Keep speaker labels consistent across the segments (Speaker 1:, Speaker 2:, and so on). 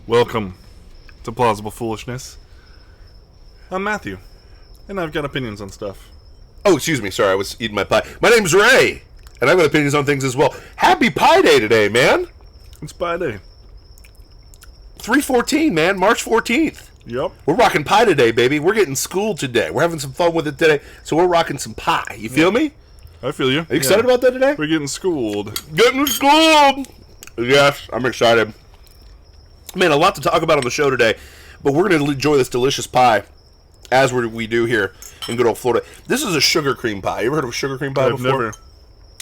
Speaker 1: Welcome to Plausible Foolishness. I'm Matthew, and I've got opinions on stuff.
Speaker 2: Oh, excuse me. Sorry, I was eating my pie. My name's Ray, and I've got opinions on things as well. Happy Pie Day today, man.
Speaker 1: It's Pie Day.
Speaker 2: 3/14, man. March 14th.
Speaker 1: Yep.
Speaker 2: We're rocking pie today, baby. We're getting schooled today. We're having some fun with it today, so we're rocking some pie. You feel me?
Speaker 1: I feel you.
Speaker 2: Are you excited about that today?
Speaker 1: We're getting schooled.
Speaker 2: Getting schooled! Yes, I'm excited. Man, a lot to talk about on the show today, but we're going to enjoy this delicious pie, as we do here in good old Florida. This is a sugar cream pie. You ever heard of a sugar cream pie
Speaker 1: I've
Speaker 2: before?
Speaker 1: never.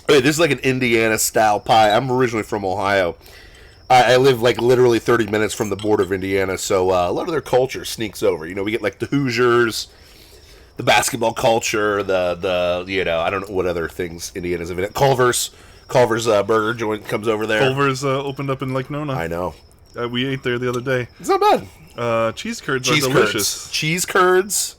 Speaker 2: Hey, this is like an Indiana-style pie. I'm originally from Ohio. I live like literally 30 minutes from the border of Indiana, so a lot of their culture sneaks over. You know, we get like the Hoosiers, the basketball culture, the I don't know what other things Indiana's in. Culver's burger joint comes over there.
Speaker 1: Culver's opened up in Lake Nona.
Speaker 2: I know.
Speaker 1: We ate there the other day.
Speaker 2: It's not bad.
Speaker 1: Cheese curds are delicious.
Speaker 2: Cheese curds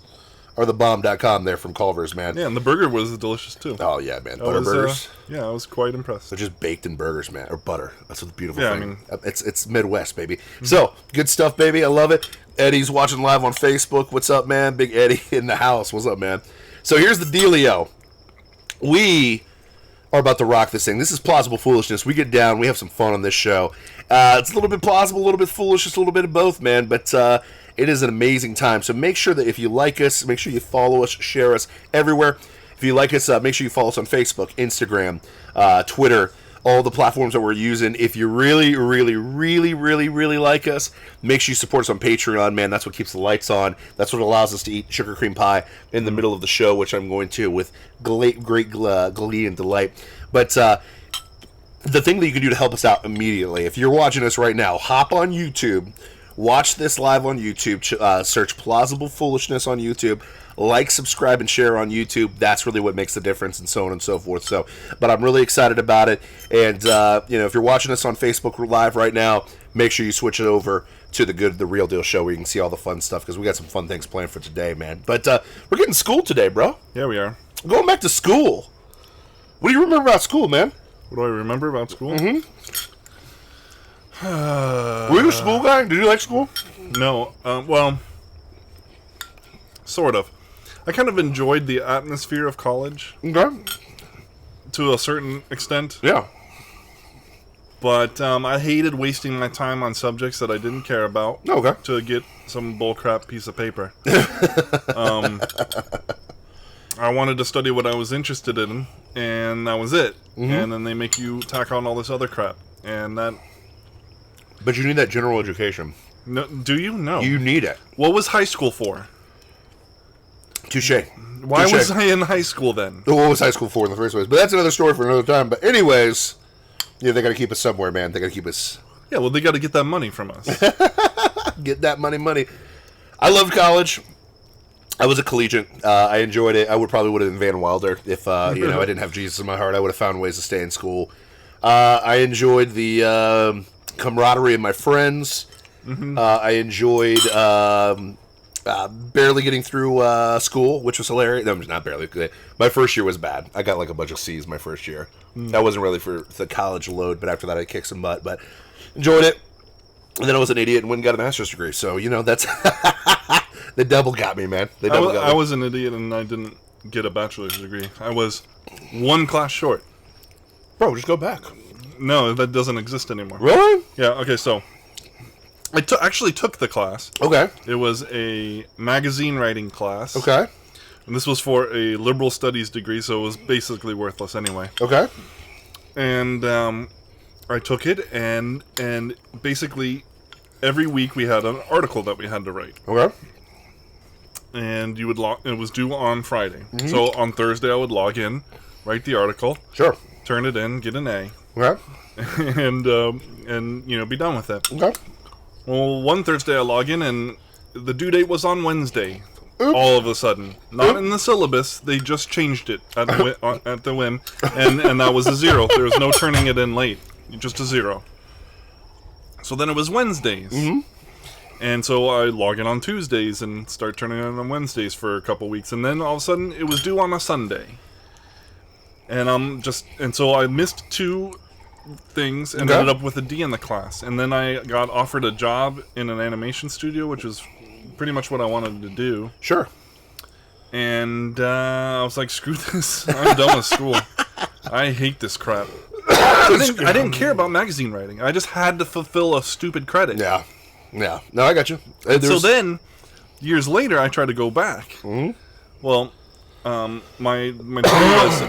Speaker 2: are the bomb.com there from Culver's, man.
Speaker 1: Yeah, and the burger was delicious too.
Speaker 2: Oh, yeah, man. Butter burgers.
Speaker 1: Yeah, I was quite impressed.
Speaker 2: They're just baked in burgers, man. Or butter. That's what the beautiful
Speaker 1: Yeah,
Speaker 2: thing.
Speaker 1: I mean-
Speaker 2: It's Midwest, baby. Mm-hmm. So, good stuff, baby. I love it. Eddie's watching live on Facebook. What's up, man? Big Eddie in the house. What's up, man? So, here's the dealio. We are about to rock this thing. This is Plausible Foolishness. We get down. We have some fun on this show. It's a little bit plausible, a little bit foolish, just a little bit of both, man. But it is an amazing time. So make sure that if you like us, make sure you follow us, share us everywhere. If you like us, make sure you follow us on Facebook, Instagram, Twitter, all the platforms that we're using. If you really, really, really, really, really like us, make sure you support us on Patreon, man. That's what keeps the lights on. That's what allows us to eat sugar cream pie in the middle of the show, which I'm going to with great glee and delight. But the thing that you can do to help us out immediately, if you're watching us right now, hop on YouTube, watch this live on YouTube, search Plausible Foolishness on YouTube, like, subscribe, and share on YouTube. That's really what makes the difference, and so on and so forth. So, but I'm really excited about it, and if you're watching us on Facebook Live right now, make sure you switch it over to the Real Deal show where you can see all the fun stuff, because we got some fun things planned for today, man. But we're getting schooled today, bro.
Speaker 1: Yeah, we are.
Speaker 2: Going back to school. What do you remember about school, man?
Speaker 1: What do I remember about school?
Speaker 2: Mm-hmm. Were you a school guy? Did you like school?
Speaker 1: No. Well, sort of. I kind of enjoyed the atmosphere of college.
Speaker 2: Okay.
Speaker 1: To a certain extent.
Speaker 2: Yeah.
Speaker 1: But I hated wasting my time on subjects that I didn't care about.
Speaker 2: Okay.
Speaker 1: To get some bullcrap piece of paper. I wanted to study what I was interested in, and that was it. Mm-hmm. And then they make you tack on all this other crap. And that...
Speaker 2: But you need that general education.
Speaker 1: No, do you? No.
Speaker 2: You need it.
Speaker 1: What was high school for?
Speaker 2: Touche.
Speaker 1: Why was I in high school then?
Speaker 2: What was high school for in the first place? But that's another story for another time. But anyways, they got to keep us somewhere, man. They got to keep us...
Speaker 1: Yeah, well, they got to get that money from us.
Speaker 2: Get that money. I loved college. I was a collegiate. I enjoyed it. I probably would have been Van Wilder if I didn't have Jesus in my heart. I would have found ways to stay in school. I enjoyed the camaraderie of my friends. Mm-hmm. I enjoyed barely getting through school, which was hilarious. No, not barely. My first year was bad. I got like a bunch of C's my first year. That wasn't really for the college load, but after that I kicked some butt. But enjoyed it. And then I was an idiot and went and got a master's degree. So, that's... They double got me, man.
Speaker 1: I was an idiot and I didn't get a bachelor's degree. I was one class short.
Speaker 2: Bro, just go back.
Speaker 1: No, that doesn't exist anymore.
Speaker 2: Really?
Speaker 1: Yeah, okay, so... I actually took the class.
Speaker 2: Okay.
Speaker 1: It was a magazine writing class.
Speaker 2: Okay.
Speaker 1: And this was for a liberal studies degree, so it was basically worthless anyway.
Speaker 2: Okay.
Speaker 1: And I took it, and basically every week we had an article that we had to write.
Speaker 2: Okay.
Speaker 1: And it was due on Friday. Mm-hmm. So on Thursday I would log in, write the article.
Speaker 2: Sure.
Speaker 1: Turn it in, get an A.
Speaker 2: Okay.
Speaker 1: And be done with it.
Speaker 2: Okay.
Speaker 1: Well, one Thursday I log in and the due date was on Wednesday.
Speaker 2: Oops.
Speaker 1: All of a sudden. Not in the syllabus, they just changed it at the whim. And that was a 0. There was no turning it in late. Just a 0. So then it was Wednesdays. Mm-hmm. And so I log in on Tuesdays and start turning it in on Wednesdays for a couple weeks. And then all of a sudden it was due on a Sunday. And so I missed 2 things and ended up with a D in the class. And then I got offered a job in an animation studio, which was pretty much what I wanted to do.
Speaker 2: Sure.
Speaker 1: And I was like, screw this. I'm done with school. I hate this crap. I didn't care about magazine writing. I just had to fulfill a stupid credit.
Speaker 2: Yeah. Yeah. No, I got you.
Speaker 1: So then, years later, I tried to go back.
Speaker 2: Mm-hmm.
Speaker 1: Well, my degree was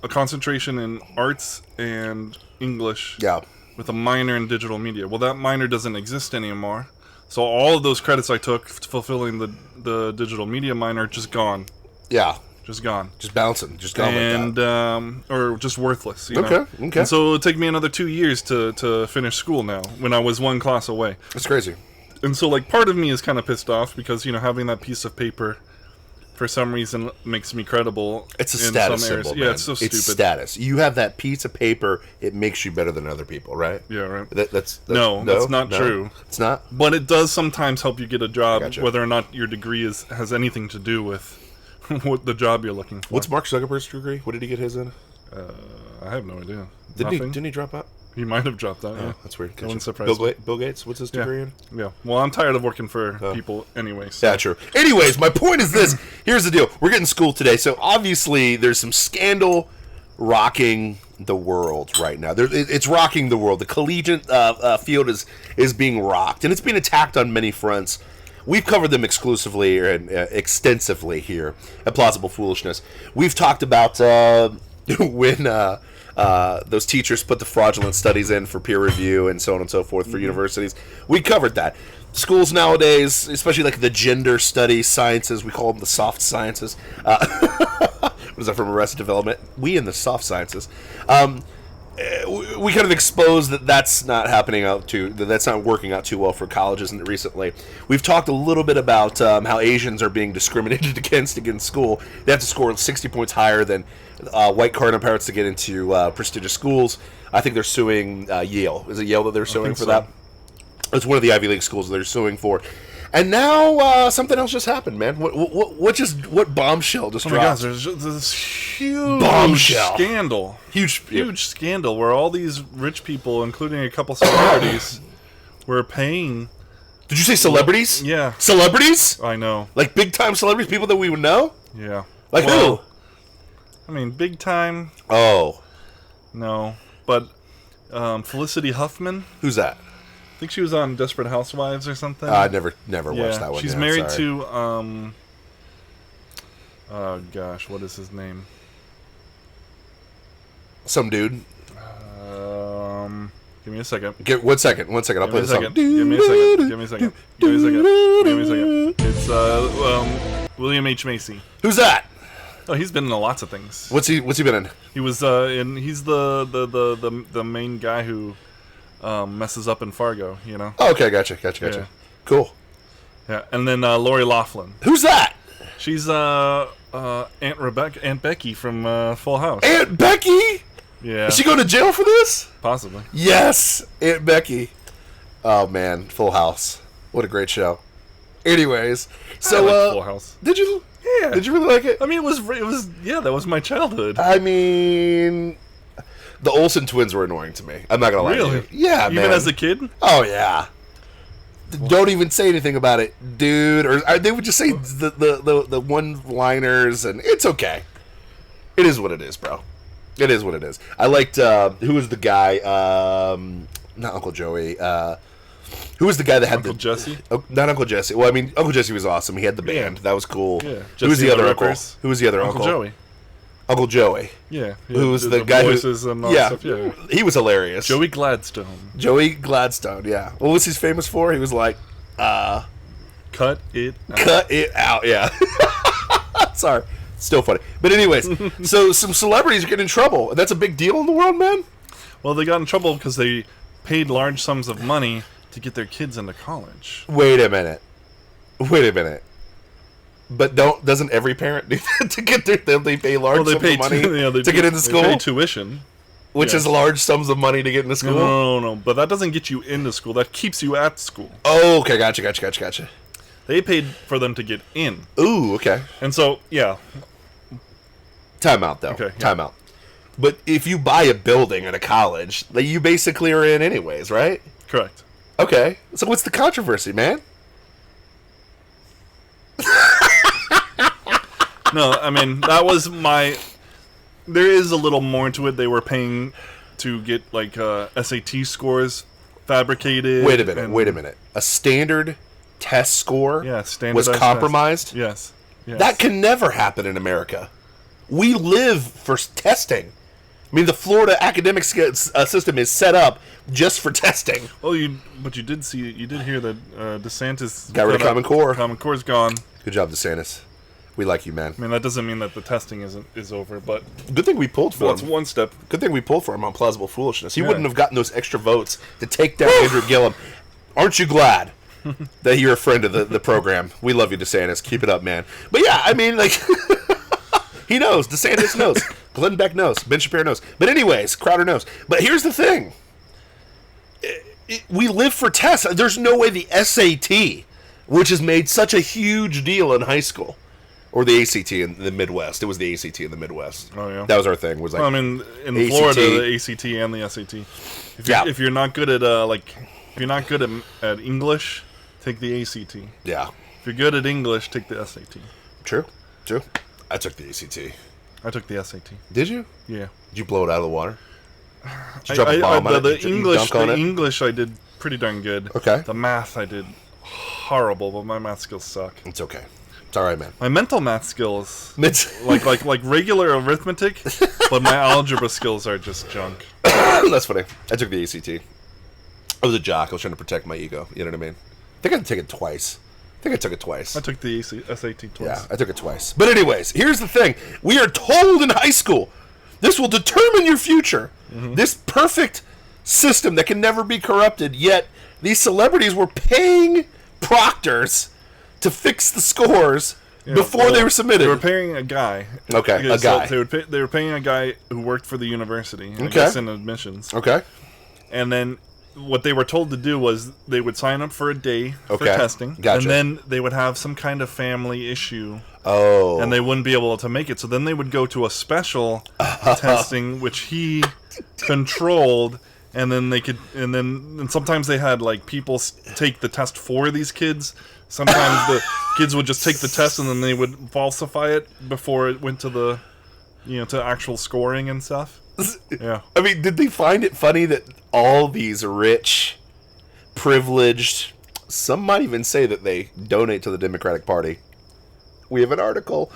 Speaker 1: a concentration in arts and English.
Speaker 2: Yeah.
Speaker 1: With a minor in digital media. Well, that minor doesn't exist anymore. So all of those credits I took fulfilling the digital media minor just gone.
Speaker 2: Yeah.
Speaker 1: Just gone.
Speaker 2: Just bouncing. Just gone
Speaker 1: and,
Speaker 2: like that.
Speaker 1: Or just worthless. You
Speaker 2: okay.
Speaker 1: know?
Speaker 2: Okay.
Speaker 1: And so it would take me another 2 years to finish school now, when I was one class away.
Speaker 2: That's crazy.
Speaker 1: And so, like, part of me is kind of pissed off because, you know, having that piece of paper for some reason makes me credible.
Speaker 2: It's a
Speaker 1: in
Speaker 2: status
Speaker 1: some areas.
Speaker 2: symbol,
Speaker 1: Yeah,
Speaker 2: man.
Speaker 1: it's so stupid.
Speaker 2: It's status. You have that piece of paper, it makes you better than other people, right?
Speaker 1: Yeah, right.
Speaker 2: That's
Speaker 1: no, that's not true.
Speaker 2: It's not?
Speaker 1: But it does sometimes help you get a job,
Speaker 2: Gotcha.
Speaker 1: whether or not your degree has anything to do with what the job you're looking for.
Speaker 2: What's Mark Zuckerberg's degree? What did he get his in?
Speaker 1: I have no idea.
Speaker 2: Didn't he drop out?
Speaker 1: He might have dropped out, yeah.
Speaker 2: That's weird.
Speaker 1: That wouldn't surprise me.
Speaker 2: Bill Gates, what's his degree in?
Speaker 1: Yeah. Well, I'm tired of working for people anyway. So.
Speaker 2: Yeah, true. Anyways, my point is this. Here's the deal. We're getting school today, so obviously there's some scandal rocking the world right now. It's rocking the world. The collegiate field is being rocked, and it's being attacked on many fronts. We've covered them exclusively and extensively here at Plausible Foolishness. We've talked about when those teachers put the fraudulent studies in for peer review and so on and so forth for universities. We covered that. Schools nowadays, especially like the gender studies, sciences, we call them the soft sciences. What is that from Arrested Development? We in the soft sciences. We kind of exposed that that's not happening that's not working out too well for colleges recently. We've talked a little bit about how Asians are being discriminated against school. They have to score 60 points higher than white counterparts to get into prestigious schools. I think they're suing Yale. Is it Yale that they're suing for that? It's one of the Ivy League schools that they're suing for. And now something else just happened, man. What bombshell just dropped?
Speaker 1: Oh my gosh, there's just this huge
Speaker 2: bombshell
Speaker 1: scandal.
Speaker 2: Huge
Speaker 1: scandal where all these rich people, including a couple celebrities, were paying.
Speaker 2: Did you say celebrities?
Speaker 1: Yeah.
Speaker 2: Celebrities?
Speaker 1: I know.
Speaker 2: Like big time celebrities, people that we would know?
Speaker 1: Yeah.
Speaker 2: Like who?
Speaker 1: I mean, big time.
Speaker 2: Oh.
Speaker 1: No. But Felicity Huffman.
Speaker 2: Who's that?
Speaker 1: I think she was on Desperate Housewives or something.
Speaker 2: I never watched that one.
Speaker 1: She's married to oh gosh, what is his name?
Speaker 2: Some dude.
Speaker 1: Give me a second.
Speaker 2: One second. I'll play the song.
Speaker 1: Give me a second. It's William H. Macy.
Speaker 2: Who's that?
Speaker 1: Oh, he's been in lots of things.
Speaker 2: What's he been in?
Speaker 1: He was he's the main guy who messes up in Fargo, you know.
Speaker 2: Oh, okay, gotcha.
Speaker 1: Yeah.
Speaker 2: Cool.
Speaker 1: Yeah, and then Lori Loughlin.
Speaker 2: Who's that?
Speaker 1: She's Aunt Becky from Full House.
Speaker 2: Aunt Becky?
Speaker 1: Yeah.
Speaker 2: Is she going to jail for this?
Speaker 1: Possibly.
Speaker 2: Yes, Aunt Becky. Oh man, Full House. What a great show. Anyways, so
Speaker 1: I liked Full House.
Speaker 2: Did you?
Speaker 1: Yeah.
Speaker 2: Did you really like it?
Speaker 1: I mean, it was that was my childhood.
Speaker 2: I mean, the Olsen twins were annoying to me. I'm not gonna lie to you. Yeah,
Speaker 1: Even
Speaker 2: man.
Speaker 1: as a kid?
Speaker 2: Oh yeah. Don't even say anything about it, dude. Or they would just say the one-liners, and it's okay. It is what it is, bro. It is what it is. I liked who was the guy? Not Uncle Joey. Who was the guy that had
Speaker 1: Uncle Jesse?
Speaker 2: Oh, not Uncle Jesse. Well, I mean, Uncle Jesse was awesome. He had the band. That was cool.
Speaker 1: Yeah.
Speaker 2: Who was the
Speaker 1: Jesse
Speaker 2: other
Speaker 1: and the
Speaker 2: uncle?
Speaker 1: Rippers.
Speaker 2: Who was the other
Speaker 1: Uncle
Speaker 2: uncle?
Speaker 1: Joey.
Speaker 2: Uncle Joey.
Speaker 1: Yeah.
Speaker 2: Who was the guy
Speaker 1: voices and all that stuff. Yeah.
Speaker 2: He was hilarious.
Speaker 1: Joey Gladstone.
Speaker 2: Joey Gladstone. Yeah. What was he famous for? He was like,
Speaker 1: cut it out.
Speaker 2: Cut it out. Yeah. Sorry. Still funny. But anyways, so some celebrities are getting in trouble, and that's a big deal in the world, man.
Speaker 1: Well, they got in trouble because they paid large sums of money to get their kids into college.
Speaker 2: Wait a minute. But doesn't every parent do that to get they pay large sums of money to get into school?
Speaker 1: They pay tuition.
Speaker 2: Which is large sums of money to get into school?
Speaker 1: No. But that doesn't get you into school. That keeps you at school.
Speaker 2: Oh, okay. Gotcha.
Speaker 1: They paid for them to get in.
Speaker 2: Ooh, okay.
Speaker 1: And so, yeah.
Speaker 2: Time out, though.
Speaker 1: Okay.
Speaker 2: Time out. But if you buy a building at a college, that you basically are in anyways, right?
Speaker 1: Correct.
Speaker 2: Okay. So what's the controversy, man?
Speaker 1: No, I mean, that was my... There is a little more to it. They were paying to get, like, SAT scores fabricated.
Speaker 2: Wait a minute. A standard test score was compromised?
Speaker 1: Test. Yes.
Speaker 2: That can never happen in America. We live for testing. I mean, the Florida academic system is set up just for testing.
Speaker 1: Well, you did hear that DeSantis
Speaker 2: got rid of Common Core.
Speaker 1: Common Core's gone.
Speaker 2: Good job, DeSantis. We like you, man.
Speaker 1: I mean, that doesn't mean that the testing is over, but
Speaker 2: good thing we pulled for him.
Speaker 1: That's one step.
Speaker 2: Good thing we pulled for him on Plausible Foolishness. He wouldn't have gotten those extra votes to take down Andrew Gillum. Aren't you glad that you're a friend of the program? We love you, DeSantis. Keep it up, man. But yeah, I mean, like, he knows. DeSantis knows. Glenn Beck knows. Ben Shapiro knows. But anyways, Crowder knows. But here's the thing. We live for tests. There's no way the SAT, which has made such a huge deal in high school, or the ACT in the Midwest. It was the ACT in the Midwest.
Speaker 1: Oh, yeah.
Speaker 2: That was our thing. Was like,
Speaker 1: well, I mean, in
Speaker 2: ACT.
Speaker 1: Florida, the ACT and the SAT. If you're not good at if you're not good at English, take the ACT.
Speaker 2: Yeah.
Speaker 1: If you're good at English, take the SAT.
Speaker 2: True. I took the ACT.
Speaker 1: I took the SAT.
Speaker 2: Did you?
Speaker 1: Yeah.
Speaker 2: Did you blow it out of the water? Did you drop a bomb on it?
Speaker 1: The
Speaker 2: Did you
Speaker 1: English,
Speaker 2: dunk on it?
Speaker 1: English, I did pretty darn good.
Speaker 2: Okay.
Speaker 1: The math, I did horrible, but my math skills suck.
Speaker 2: It's okay. It's all right, man.
Speaker 1: My mental math skills, like regular arithmetic, but my algebra skills are just junk.
Speaker 2: That's funny. I took the ACT. I was a jock. I was trying to protect my ego. You know what I mean? I think I took it twice. I took it twice.
Speaker 1: I took the SAT twice.
Speaker 2: Yeah, I took it twice. But anyways, here's the thing. We are told in high school, this will determine your future. Mm-hmm. This perfect system that can never be corrupted, yet these celebrities were paying proctors to fix the scores before they were submitted.
Speaker 1: They were paying a guy.
Speaker 2: Okay, a guy.
Speaker 1: They were paying a guy who worked for the university, I guess in admissions.
Speaker 2: Okay.
Speaker 1: And then what they were told to do was they would sign up for a day for testing,
Speaker 2: Gotcha.
Speaker 1: and then they would have some kind of family issue.
Speaker 2: Oh.
Speaker 1: And they wouldn't be able to make it. So then they would go to a special testing, which he controlled, and then they could, and sometimes they had like people take the test for these kids. Sometimes the kids would just take the test and then they would falsify it before it went to the, to actual scoring and stuff. Yeah.
Speaker 2: I mean, did they find it funny that all these rich, privileged, some might even say that they donate to the Democratic Party? We have an article.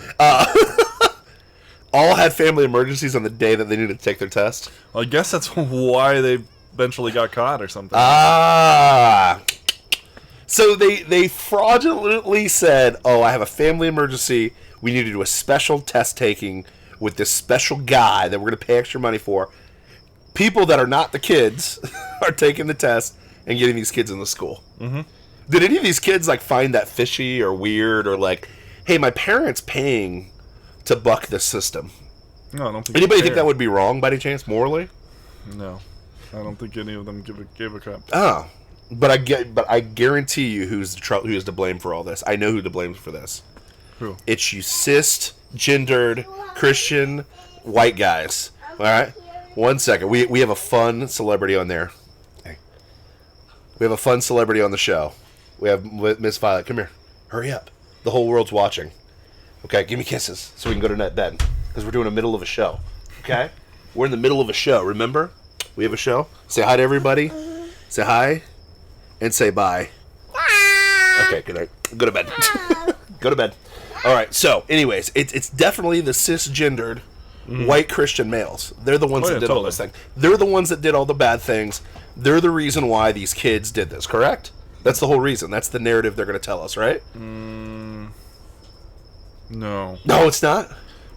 Speaker 2: All had family emergencies on the day that they needed to take their test.
Speaker 1: Well, I guess that's why they eventually got caught or something.
Speaker 2: So they fraudulently said, "Oh, I have a family emergency. We need to do a special test taking with this special guy that we're going to pay extra money for." People that are not the kids are taking the test and getting these kids in the school. Mm-hmm. Did any of these kids like find that fishy or weird, or like, hey, my parents paying to buck the system?
Speaker 1: No, I don't think.
Speaker 2: Anybody think that would be wrong by any chance morally?
Speaker 1: No, I don't think any of them gave a crap.
Speaker 2: Oh, but I guarantee you who is to blame for all this. I know who to blame for this.
Speaker 1: Who?
Speaker 2: It's you cisgendered Christian white guys. All right, 1 second. We have a fun celebrity on there. Hey, we have a fun celebrity on the show. We have Miss Violet. Come here. Hurry up. The whole world's watching. Okay, give me kisses so we can go to bed because we're doing the middle of a show. Okay, we're in the middle of a show. Remember, we have a show. Say hi to everybody. Say hi, and say bye. Okay, good night. Go to bed. Go to bed. All right. So, anyways, it's definitely the cisgendered white Christian males. They're the ones that did all this thing. They're the ones that did all the bad things. They're the reason why these kids did this. Correct? That's the whole reason. That's the narrative they're going to tell us, right?
Speaker 1: No.
Speaker 2: No, it's not?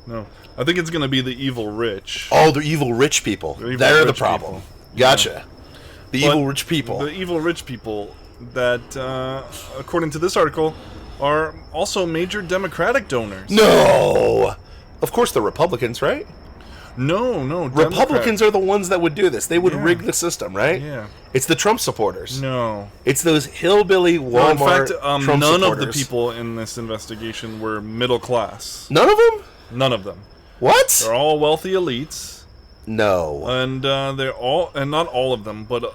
Speaker 1: No. I think it's going to be the evil rich.
Speaker 2: Oh, the evil rich people. They're the problem. Gotcha. The evil rich people.
Speaker 1: The evil rich people that, according to this article, are also major Democratic donors.
Speaker 2: No! Of course they're Republicans, right?
Speaker 1: No.
Speaker 2: Republicans are the ones that would do this. They would rig the system, right?
Speaker 1: Yeah.
Speaker 2: It's the Trump supporters.
Speaker 1: No.
Speaker 2: It's those hillbilly Walmart
Speaker 1: in fact,
Speaker 2: Trump
Speaker 1: none
Speaker 2: supporters.
Speaker 1: of the people in this investigation were middle class.
Speaker 2: None of them?
Speaker 1: None of them.
Speaker 2: What?
Speaker 1: They're all wealthy elites.
Speaker 2: No.
Speaker 1: And they're all, and not all of them, but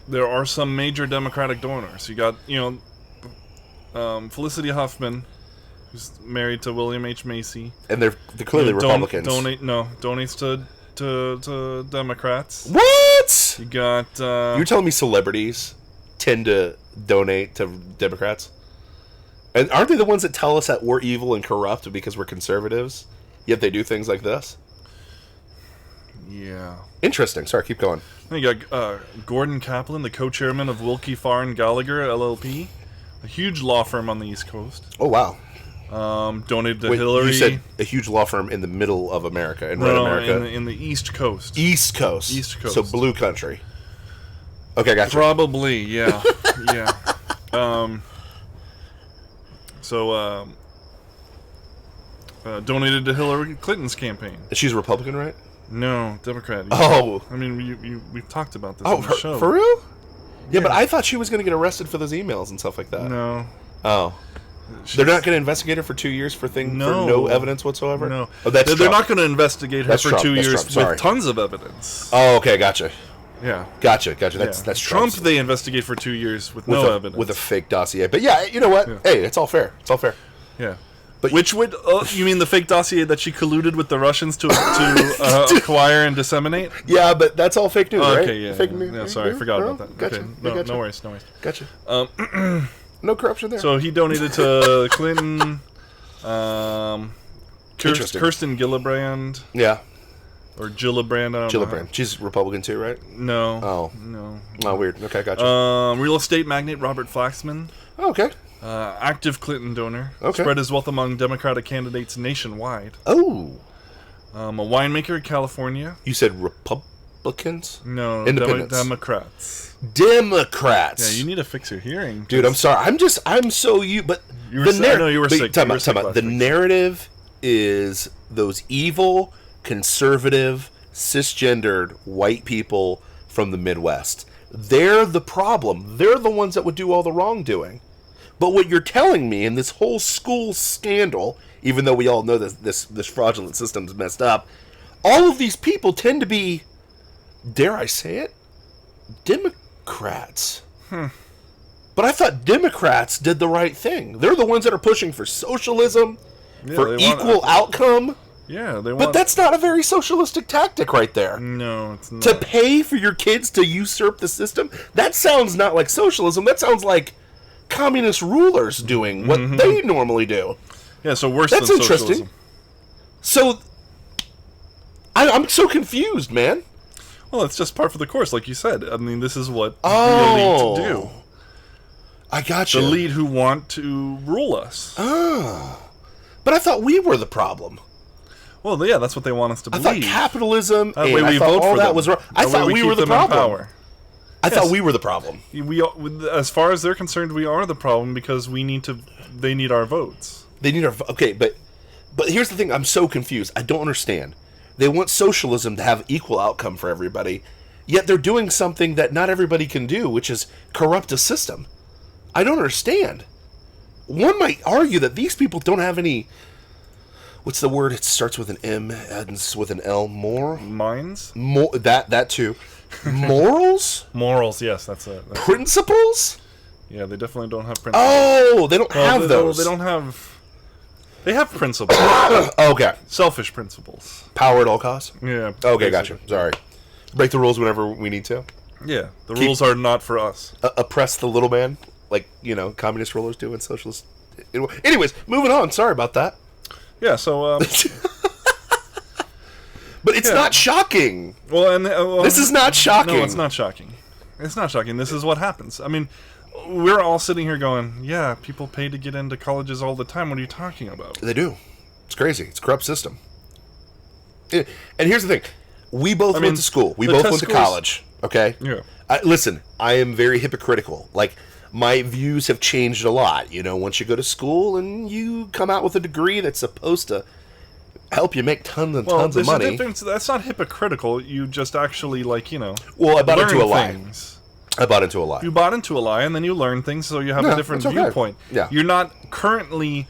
Speaker 1: there are some major Democratic donors. You got, Felicity Huffman, who's married to William H. Macy.
Speaker 2: And they're clearly Republicans.
Speaker 1: Donates to Democrats.
Speaker 2: What?
Speaker 1: You got...
Speaker 2: You're telling me celebrities tend to donate to Democrats? And aren't they the ones that tell us that we're evil and corrupt because we're conservatives? Yet they do things like this?
Speaker 1: Yeah.
Speaker 2: Interesting. Sorry, keep going.
Speaker 1: Then you got Gordon Kaplan, the co-chairman of Wilkie Farr and Gallagher, LLP. A huge law firm on the East Coast.
Speaker 2: Oh, wow.
Speaker 1: Donated to Hillary.
Speaker 2: You said a huge law firm in the middle of America, in Red America.
Speaker 1: In the East Coast.
Speaker 2: East Coast.
Speaker 1: East Coast.
Speaker 2: So blue country. Okay, gotcha.
Speaker 1: Probably, yeah. Yeah. Donated to Hillary Clinton's campaign.
Speaker 2: She's a Republican, right?
Speaker 1: No, Democrat.
Speaker 2: Oh.
Speaker 1: I mean, we've talked about this on the show.
Speaker 2: For real? Yeah, but I thought she was going to get arrested for those emails and stuff like that.
Speaker 1: No.
Speaker 2: Oh. They're not going to investigate her for 2 years for no evidence whatsoever?
Speaker 1: No.
Speaker 2: Oh,
Speaker 1: they're not going to investigate her for
Speaker 2: Trump.
Speaker 1: 2 years
Speaker 2: Trump.
Speaker 1: with tons of evidence.
Speaker 2: Oh, okay, gotcha.
Speaker 1: Yeah.
Speaker 2: Gotcha. That's
Speaker 1: Trump. They investigate for 2 years with no evidence.
Speaker 2: With a fake dossier. But yeah, you know what? Yeah. Hey, it's all fair.
Speaker 1: Yeah.
Speaker 2: But
Speaker 1: which would you mean the fake dossier that she colluded with the Russians to acquire and disseminate?
Speaker 2: Yeah, but that's all fake news, right?
Speaker 1: Okay, yeah.
Speaker 2: Fake news.
Speaker 1: Yeah, sorry, I forgot about that.
Speaker 2: Gotcha.
Speaker 1: Okay. No worries.
Speaker 2: Gotcha. No corruption there.
Speaker 1: So he donated to Clinton,
Speaker 2: Interesting.
Speaker 1: Kirsten Gillibrand.
Speaker 2: Yeah.
Speaker 1: Or Gillibrand, I don't know.
Speaker 2: Gillibrand. She's Republican too, right?
Speaker 1: No.
Speaker 2: Oh.
Speaker 1: No.
Speaker 2: Oh, weird. Okay, gotcha.
Speaker 1: Real estate magnate Robert Flaxman.
Speaker 2: Oh, okay.
Speaker 1: Active Clinton donor.
Speaker 2: Okay.
Speaker 1: Spread his wealth among Democratic candidates nationwide.
Speaker 2: Oh.
Speaker 1: A winemaker in California.
Speaker 2: You said Republicans?
Speaker 1: No,
Speaker 2: Independents.
Speaker 1: Democrats.
Speaker 2: Democrats.
Speaker 1: Yeah, you need to fix your hearing.
Speaker 2: Dude, I'm sorry. I'm so but
Speaker 1: you were sick. No, you were sick.
Speaker 2: Time out. The narrative is those evil, conservative, cisgendered white people from the Midwest. They're the problem. They're the ones that would do all the wrongdoing. But what you're telling me in this whole school scandal, even though we all know that this fraudulent system's messed up, all of these people tend to be, dare I say it, Democrats. But I thought Democrats did the right thing. They're the ones that are pushing for socialism, for equal outcome.
Speaker 1: Yeah, they want.
Speaker 2: But that's not a very socialistic tactic right there.
Speaker 1: No, it's not.
Speaker 2: To pay for your kids to usurp the system? That sounds not like socialism. That sounds like communist rulers doing what they normally do.
Speaker 1: Yeah, so worse
Speaker 2: That's
Speaker 1: than
Speaker 2: interesting.
Speaker 1: socialism.
Speaker 2: So, I'm so confused, man.
Speaker 1: Well, it's just par for the course, like you said. I mean, this is what the elite do.
Speaker 2: I gotcha.
Speaker 1: The elite who want to rule us.
Speaker 2: Oh. But I thought we were the problem.
Speaker 1: Well, yeah, that's what they want us to believe.
Speaker 2: I thought capitalism
Speaker 1: that way we vote
Speaker 2: all
Speaker 1: for
Speaker 2: that
Speaker 1: them.
Speaker 2: was wrong. I thought we were the problem. I thought we were the problem.
Speaker 1: As far as they're concerned, we are the problem because we need to. They need our votes.
Speaker 2: They need our okay, but here's the thing. I'm so confused. I don't understand. They want socialism to have equal outcome for everybody, yet they're doing something that not everybody can do, which is corrupt a system. I don't understand. One might argue that these people don't have any. What's the word? It starts with an M, ends with an L.
Speaker 1: Minds?
Speaker 2: That too. Morals?
Speaker 1: Morals, yes, that's it.
Speaker 2: Principles?
Speaker 1: Yeah, they definitely don't have principles.
Speaker 2: Oh, they don't have those.
Speaker 1: They don't have. They have principles.
Speaker 2: Okay.
Speaker 1: Selfish principles.
Speaker 2: Power at all costs?
Speaker 1: Yeah.
Speaker 2: Okay, gotcha. Sorry. Break the rules whenever we need to.
Speaker 1: Yeah, the rules are not for us.
Speaker 2: Oppress the little man, like, communist rulers do and socialists. Anyways, moving on. Sorry about that.
Speaker 1: Yeah, so...
Speaker 2: But it's not shocking.
Speaker 1: Well,
Speaker 2: this is not shocking.
Speaker 1: No, it's not shocking. It's not shocking. This is what happens. I mean, we're all sitting here going, yeah, people pay to get into colleges all the time. What are you talking about?
Speaker 2: They do. It's crazy. It's a corrupt system. And here's the thing. We both went to school. We both went to college. Okay?
Speaker 1: Yeah.
Speaker 2: Listen, I am very hypocritical. Like, my views have changed a lot. Once you go to school and you come out with a degree that's supposed to help you make tons and tons of money.
Speaker 1: That's not hypocritical. You just actually,
Speaker 2: Well, I bought into a lie. I bought into a lie.
Speaker 1: You bought into a lie, and then you learn things, so you have a different viewpoint.
Speaker 2: Yeah.
Speaker 1: You're not currently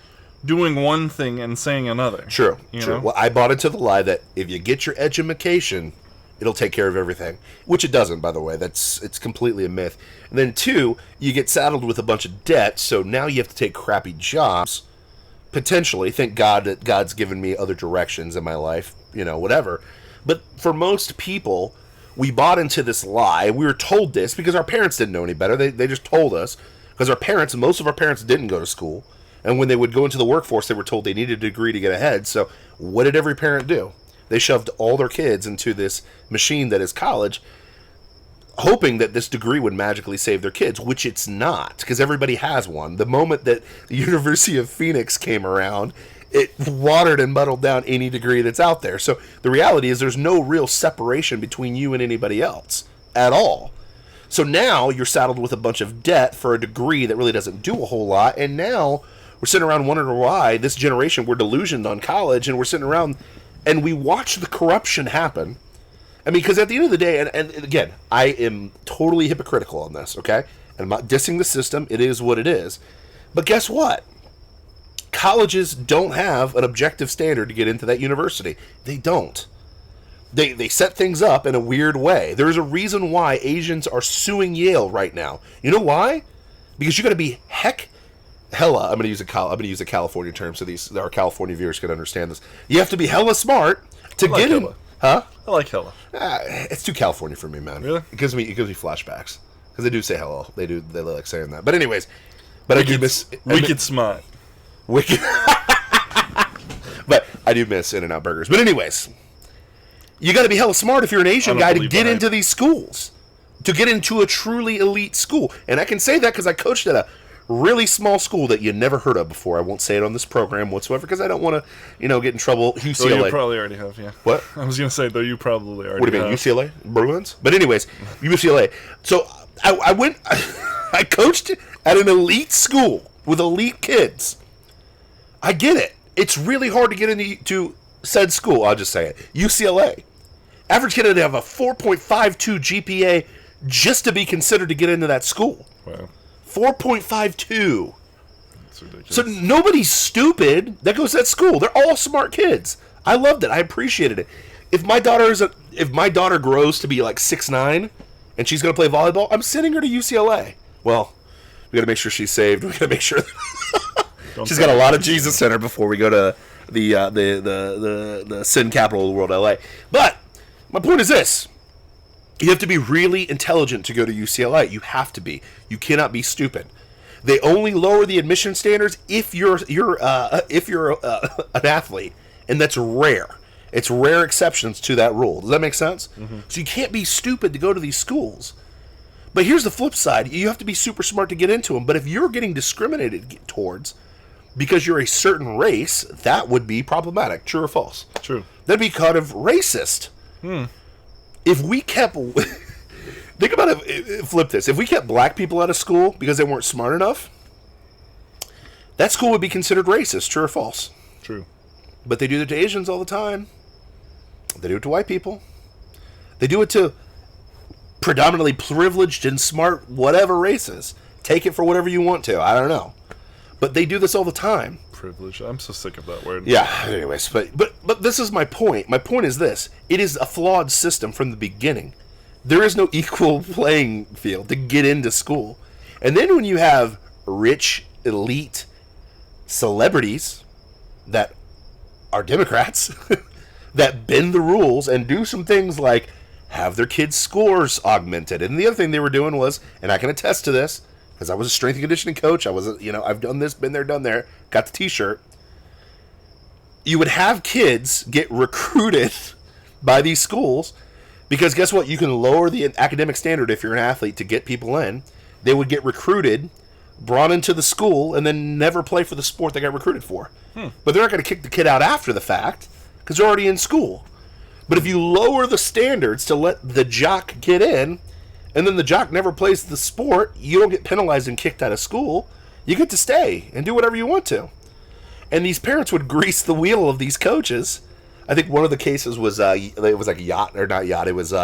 Speaker 1: doing one thing and saying another.
Speaker 2: True.
Speaker 1: You
Speaker 2: True.
Speaker 1: know?
Speaker 2: Well, I bought into the lie that if you get your education, it'll take care of everything, which it doesn't, by the way. It's completely a myth. And then 2, you get saddled with a bunch of debt, so now you have to take crappy jobs. Potentially, thank God that God's given me other directions in my life, whatever. But for most people, we bought into this lie. We were told this because our parents didn't know any better. They just told us, because most of our parents didn't go to school. And when they would go into the workforce, they were told they needed a degree to get ahead. So what did every parent do? They shoved all their kids into this machine that is college, hoping that this degree would magically save their kids, which it's not, because everybody has one. The moment that the University of Phoenix came around, it watered and muddled down any degree that's out there. So the reality is there's no real separation between you and anybody else at all. So now you're saddled with a bunch of debt for a degree that really doesn't do a whole lot, and now we're sitting around wondering why this generation, we're delusioned on college, and we're sitting around and we watch the corruption happen. I mean, because at the end of the day, and again, I am totally hypocritical on this, okay? And I'm not dissing the system. It is what it is. But guess what? Colleges don't have an objective standard to get into that university. They don't. They set things up in a weird way. There's a reason why Asians are suing Yale right now. You know why? Because you got to be hella. I'm going to use a California term so our California viewers can understand this. You have to be hella smart to get in. Huh?
Speaker 1: I like hella.
Speaker 2: It's too California for me, man.
Speaker 1: Really?
Speaker 2: It gives me flashbacks because they do say hello. They like saying that. But anyways, I do miss
Speaker 1: wicked smart.
Speaker 2: Wicked. But I do miss In-N-Out burgers. But anyways, you got to be hella smart if you're an Asian guy to get into these schools, to get into a truly elite school. And I can say that because I coached at a really small school that you never heard of before. I won't say it on this program whatsoever because I don't want to, get in trouble. UCLA.
Speaker 1: Though you probably already have, yeah.
Speaker 2: What?
Speaker 1: I was going to say, though you probably already have.
Speaker 2: What do you mean, UCLA? Bruins? But anyways, UCLA. So I went, I coached at an elite school with elite kids. I get it. It's really hard to get into said school. I'll just say it. UCLA. Average kid had to have a 4.52 GPA just to be considered to get into that school.
Speaker 1: Wow.
Speaker 2: 4.52.
Speaker 1: That's ridiculous.
Speaker 2: So nobody's stupid that goes to that school. They're all smart kids. I loved it. I appreciated it. If my daughter grows to be like 6'9" and she's going to play volleyball, I'm sending her to UCLA. Well, we got to make sure she's saved. We got to make sure she's got a lot of Jesus in her before we go to the sin capital of the world, LA. But my point is this. You have to be really intelligent to go to UCLA. You have to be. You cannot be stupid. They only lower the admission standards if you're an athlete, and that's rare. It's rare exceptions to that rule. Does that make sense? Mm-hmm. So you can't be stupid to go to these schools. But here's the flip side. You have to be super smart to get into them. But if you're getting discriminated towards because you're a certain race, that would be problematic. True or false?
Speaker 1: True.
Speaker 2: That'd be kind of racist. If we kept... think about it, flip this. If we kept black people out of school because they weren't smart enough, that school would be considered racist. True or false?
Speaker 1: True.
Speaker 2: But they do it to Asians all the time. They do it to white people. They do it to predominantly privileged and smart whatever races. Take it for whatever you want to. I don't know. But they do this all the time.
Speaker 1: Privilege. I'm so sick of that word.
Speaker 2: Yeah, anyways. But this is my point. My point is this. It is a flawed system from the beginning. There is no equal playing field to get into school. And then when you have rich, elite celebrities that are Democrats that bend the rules and do some things like have their kids' scores augmented. And the other thing they were doing was, and I can attest to this, because I was a strength and conditioning coach. I was, I've done this, been there, done there, got the t-shirt. You would have kids get recruited by these schools because guess what? You can lower the academic standard if you're an athlete to get people in. They would get recruited, brought into the school, and then never play for the sport they got recruited for. But they're not going to kick the kid out after the fact because they're already in school. But if you lower the standards to let the jock get in, and then the jock never plays the sport, you don't get penalized and kicked out of school. You get to stay and do whatever you want to. And these parents would grease the wheel of these coaches. I think one of the cases was, it was like yacht, or not yacht, it was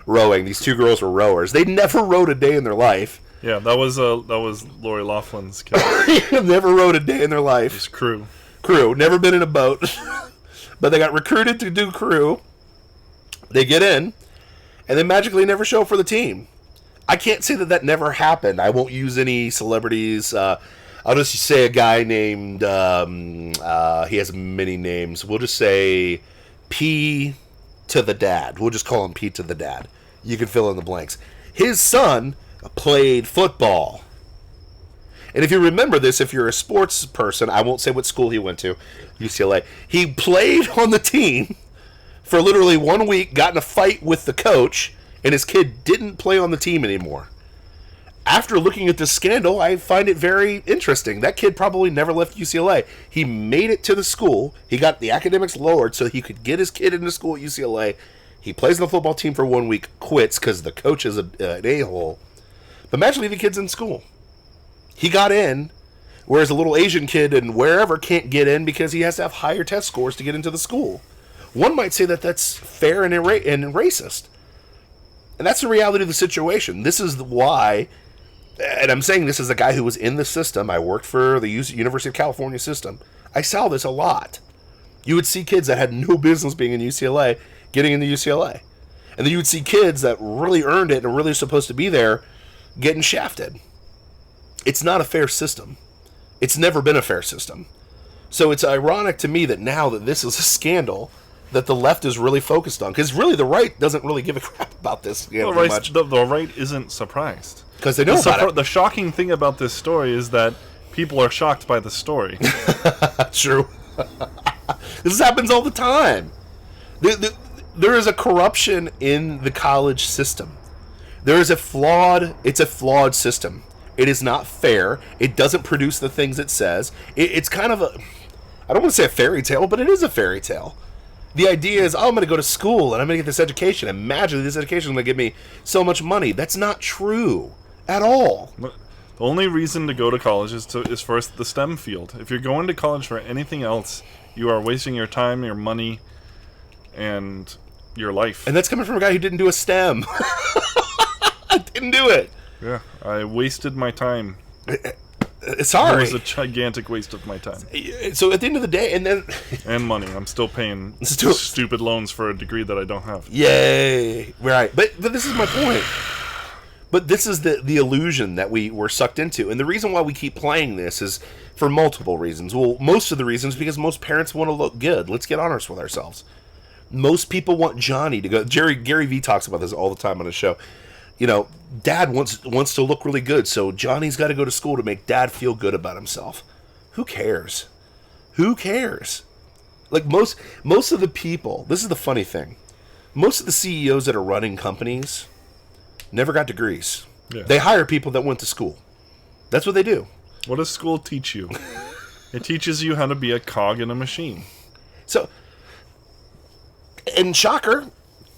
Speaker 2: rowing. These two girls were rowers. They never rowed a day in their life,
Speaker 1: Yeah, that was Lori Laughlin's case.
Speaker 2: Never rode a day in their life.
Speaker 1: His crew.
Speaker 2: Never been in a boat. But they got recruited to do crew. They get in, and they magically never show up for the team. I can't say that never happened. I won't use any celebrities. I'll just say a guy named, he has many names. We'll just say P to the dad. We'll just call him P to the dad. You can fill in the blanks. His son played football. And if you remember this, if you're a sports person, I won't say what school he went to, UCLA. He played on the team for literally 1 week, got in a fight with the coach, and his kid didn't play on the team anymore. After looking at this scandal, I find it very interesting. That kid probably never left UCLA. He made it to the school. He got the academics lowered so he could get his kid into school at UCLA. He plays on the football team for 1 week, quits because the coach is an a-hole. But magically, the kid's in school. He got in, whereas a little Asian kid and wherever can't get in because he has to have higher test scores to get into the school. One might say that that's fair and racist. And that's the reality of the situation. This is why, and I'm saying this as a guy who was in the system. I worked for the University of California system. I saw this a lot. You would see kids that had no business being in UCLA getting into UCLA. And then you would see kids that really earned it and really supposed to be there getting shafted. It's not a fair system. It's never been a fair system. So it's ironic to me that now that this is a scandal that the left is really focused on. Because really the right doesn't really give a crap about this scandal much.
Speaker 1: The right isn't surprised.
Speaker 2: Because they know about it.
Speaker 1: The shocking thing about this story is that people are shocked by the story.
Speaker 2: True. This happens all the time. There is a corruption in the college system. It's a flawed system. It is not fair. It doesn't produce the things it says. It's kind of I don't want to say a fairy tale, but it is a fairy tale. The idea is, I'm going to go to school and I'm going to get this education. And magically, this education is going to give me so much money. That's not true at all.
Speaker 1: The only reason to go to college is first the STEM field. If you're going to college for anything else, you are wasting your time, your money, and your life.
Speaker 2: And that's coming from a guy who didn't do a STEM. Didn't do it.
Speaker 1: Yeah, I wasted my time.
Speaker 2: Sorry.
Speaker 1: It was a gigantic waste of my time.
Speaker 2: So at the end of the day,
Speaker 1: and money. I'm still paying stupid loans for a degree that I don't have.
Speaker 2: Yay. Right. But this is my point. But this is the illusion that we were sucked into. And the reason why we keep playing this is for multiple reasons. Well, most of the reasons because most parents want to look good. Let's get honest with ourselves. Most people want Johnny to go. Gary Vee talks about this all the time on his show. You know, Dad wants to look really good, so Johnny's got to go to school to make Dad feel good about himself. Who cares? Who cares? Like most of the people, this is the funny thing. Most of the CEOs that are running companies never got degrees. Yeah. They hire people that went to school. That's what they do.
Speaker 1: What does school teach you? It teaches you how to be a cog in a machine.
Speaker 2: So, and shocker,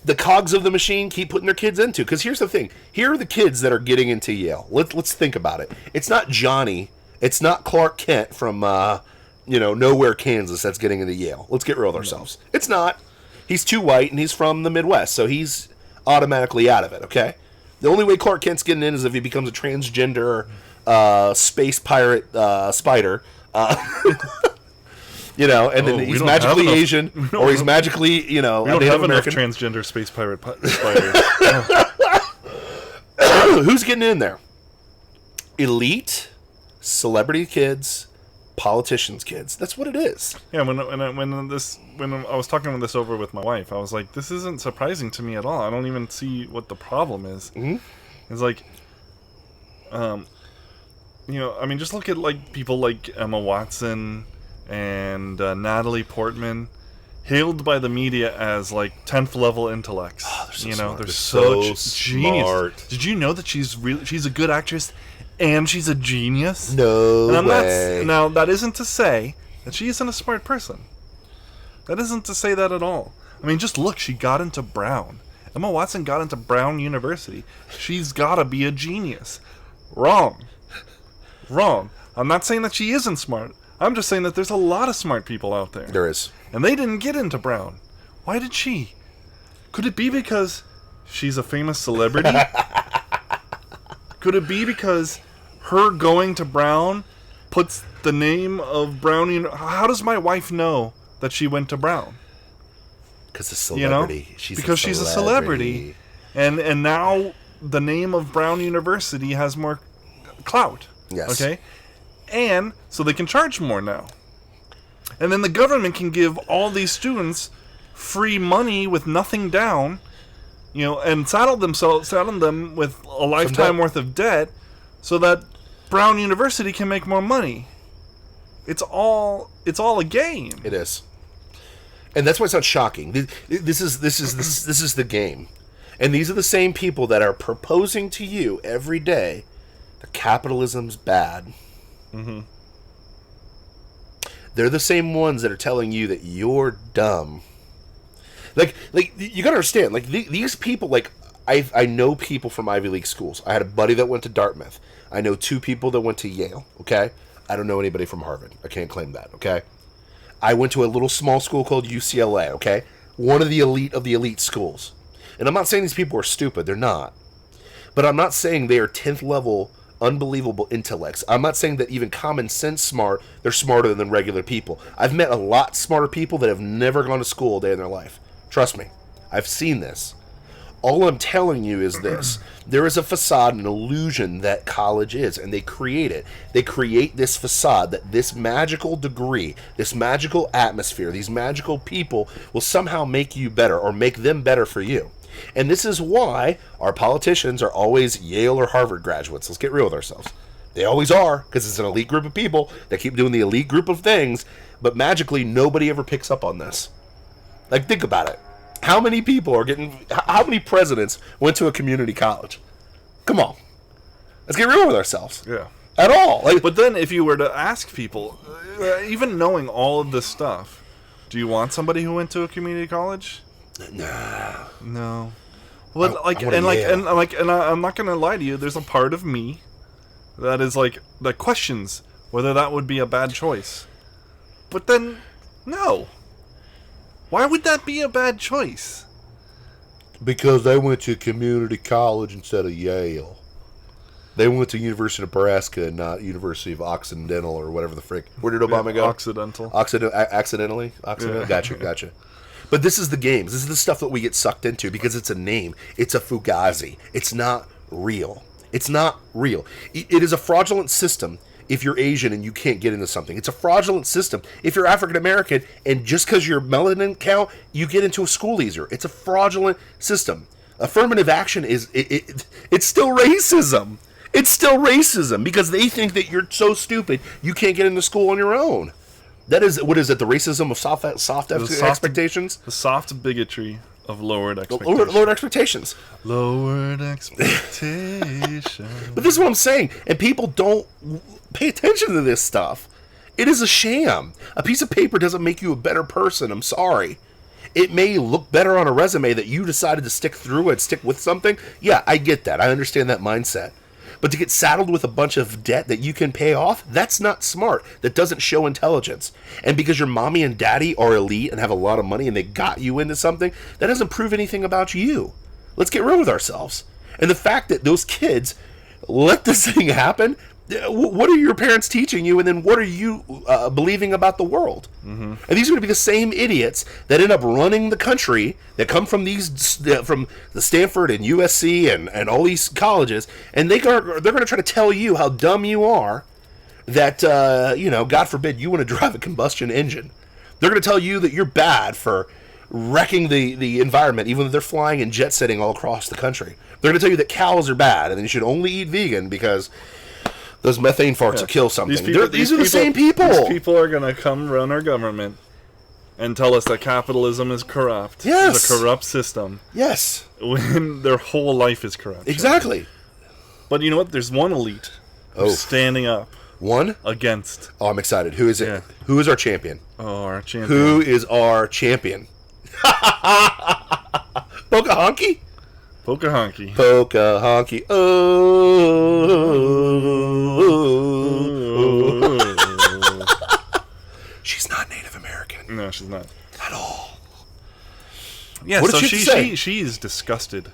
Speaker 2: the cogs of the machine keep putting their kids into. Because here's the thing. Here are the kids that are getting into Yale. Let's think about it. It's not Johnny. It's not Clark Kent from, nowhere, Kansas that's getting into Yale. Let's get real with ourselves. No. It's not. He's too white, and he's from the Midwest, so he's automatically out of it, okay? The only way Clark Kent's getting in is if he becomes a transgender space pirate spider. And then he's magically Asian, or he's magically,
Speaker 1: we don't have enough transgender space pirate spiders.
Speaker 2: Who's getting in there? Elite, celebrity kids, politicians' kids. That's what it is.
Speaker 1: Yeah, when I was talking this over with my wife, I was like, this isn't surprising to me at all. I don't even see what the problem is. Mm-hmm. It's like, just look at like people like Emma Watson and Natalie Portman, hailed by the media as like 10th level intellects.
Speaker 2: Oh, they're so
Speaker 1: they're
Speaker 2: so
Speaker 1: genius.
Speaker 2: Smart.
Speaker 1: Did you know that she's a good actress and she's a genius?
Speaker 2: No way.
Speaker 1: Now that isn't to say that she isn't a smart person. That isn't to say that at all. I mean, just look, she got into Brown. Emma Watson got into Brown University. She's got to be a genius. Wrong. I'm not saying that she isn't smart. I'm just saying that there's a lot of smart people out there.
Speaker 2: There is.
Speaker 1: And they didn't get into Brown. Why did she? Could it be because she's a famous celebrity? Could it be because her going to Brown puts the name of Brown... How does my wife know that she went to Brown?
Speaker 2: Because a celebrity.
Speaker 1: She's a celebrity. And now the name of Brown University has more clout.
Speaker 2: Yes.
Speaker 1: Okay? And so they can charge more now. And then the government can give all these students free money with nothing down, and saddle them with a lifetime worth of debt so that Brown University can make more money. It's all a game.
Speaker 2: It is. And that's why it's not shocking. This is the game. And these are the same people that are proposing to you every day that capitalism's bad.
Speaker 1: Mm-hmm.
Speaker 2: They're the same ones that are telling you that you're dumb. Like you gotta understand. Like these people. Like I know people from Ivy League schools. I had a buddy that went to Dartmouth. I know 2 people that went to Yale. Okay, I don't know anybody from Harvard. I can't claim that. Okay, I went to a little small school called UCLA. Okay, one of the elite schools. And I'm not saying these people are stupid. They're not. But I'm not saying they are 10th level unbelievable intellects. I'm not saying that even common sense smart, they're smarter than regular people. I've met a lot smarter people that have never gone to school a day in their life. Trust me. I've seen this. All I'm telling you is this. There is a facade, an illusion that college is, and they create it. They create this facade that this magical degree, this magical atmosphere, these magical people will somehow make you better or make them better for you. And this is why our politicians are always Yale or Harvard graduates. Let's get real with ourselves. They always are, because it's an elite group of people that keep doing the elite group of things, but magically nobody ever picks up on this. Like, think about it. How many presidents went to a community college? Come on. Let's get real with ourselves.
Speaker 1: Yeah.
Speaker 2: At all.
Speaker 1: But then if you were to ask people, even knowing all of this stuff, do you want somebody who went to a community college?
Speaker 2: Nah.
Speaker 1: No. Well, I'm not gonna lie to you. There's a part of me that is that questions whether that would be a bad choice. But then, no. Why would that be a bad choice?
Speaker 2: Because they went to community college instead of Yale. They went to University of Nebraska and not University of Occidental or whatever the frick. Where did Obama go?
Speaker 1: Occidental.
Speaker 2: Accidentally? Occidental? Yeah. Gotcha. But this is the games. This is the stuff that we get sucked into because it's a name. It's a fugazi. It's not real. It's not real. It is a fraudulent system if you're Asian and you can't get into something. It's a fraudulent system if you're African American and just because your melanin count, you get into a school easier. It's a fraudulent system. Affirmative action is it's still racism. It's still racism because they think that you're so stupid you can't get into school on your own. That is, what is it, the racism of soft expectations?
Speaker 1: The soft bigotry of lowered expectations.
Speaker 2: Lowered expectations.
Speaker 1: Lowered expectations.
Speaker 2: But this is what I'm saying, and people don't pay attention to this stuff. It is a sham. A piece of paper doesn't make you a better person, I'm sorry. It may look better on a resume that you decided to stick through and stick with something. Yeah, I get that. I understand that mindset. But to get saddled with a bunch of debt that you can pay off, that's not smart. That doesn't show intelligence. And because your mommy and daddy are elite and have a lot of money and they got you into something, that doesn't prove anything about you. Let's get real with ourselves. And the fact that those kids let this thing happen, what are your parents teaching you, and then what are you believing about the world? Mm-hmm. And these are going to be the same idiots that end up running the country, that come from from the Stanford and USC and all these colleges, and they're going to try to tell you how dumb you are, that, God forbid, you want to drive a combustion engine. They're going to tell you that you're bad for wrecking the environment, even though they're flying and jet setting all across the country. They're going to tell you that cows are bad, and you should only eat vegan because those methane farts will kill something. These are the same people.
Speaker 1: These people are going to come run our government and tell us that capitalism is corrupt.
Speaker 2: Yes.
Speaker 1: It's a corrupt system.
Speaker 2: Yes.
Speaker 1: When their whole life is corrupt.
Speaker 2: Exactly.
Speaker 1: But you know what? There's one elite who's standing up.
Speaker 2: One?
Speaker 1: Against.
Speaker 2: Oh, I'm excited. Who is it? Yeah. Who is our champion?
Speaker 1: Oh, our champion.
Speaker 2: Who is our champion? Pocahontas?
Speaker 1: Pocahontas.
Speaker 2: Pocahontas. She's not Native American.
Speaker 1: No, she's not.
Speaker 2: At all.
Speaker 1: Yeah,
Speaker 2: what
Speaker 1: so
Speaker 2: did she say?
Speaker 1: She is disgusted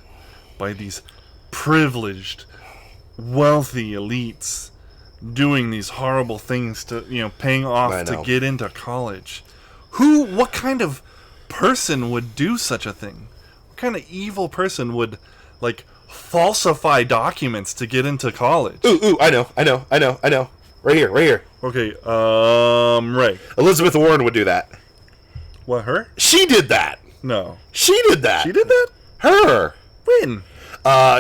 Speaker 1: by these privileged wealthy elites doing these horrible things to, paying off to get into college. What kind of person would do such a thing? What kind of evil person would, falsify documents to get into college?
Speaker 2: Ooh, I know. Right here.
Speaker 1: Okay, Ray.
Speaker 2: Elizabeth Warren would do that.
Speaker 1: What, her?
Speaker 2: She did that.
Speaker 1: No.
Speaker 2: She did that.
Speaker 1: She did that?
Speaker 2: Her.
Speaker 1: When?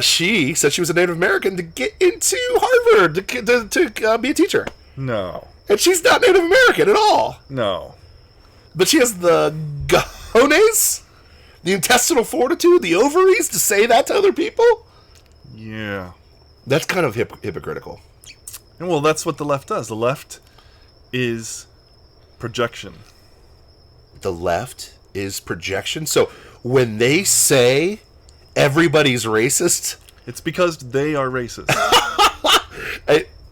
Speaker 2: She said she was a Native American to get into Harvard to be a teacher.
Speaker 1: No.
Speaker 2: And she's not Native American at all.
Speaker 1: No.
Speaker 2: But she has the cojones, the intestinal fortitude, the ovaries to say that to other people?
Speaker 1: Yeah.
Speaker 2: That's kind of hypocritical.
Speaker 1: And well, that's what the left does. The left is projection.
Speaker 2: The left is projection? So when they say everybody's racist,
Speaker 1: it's because they are racist.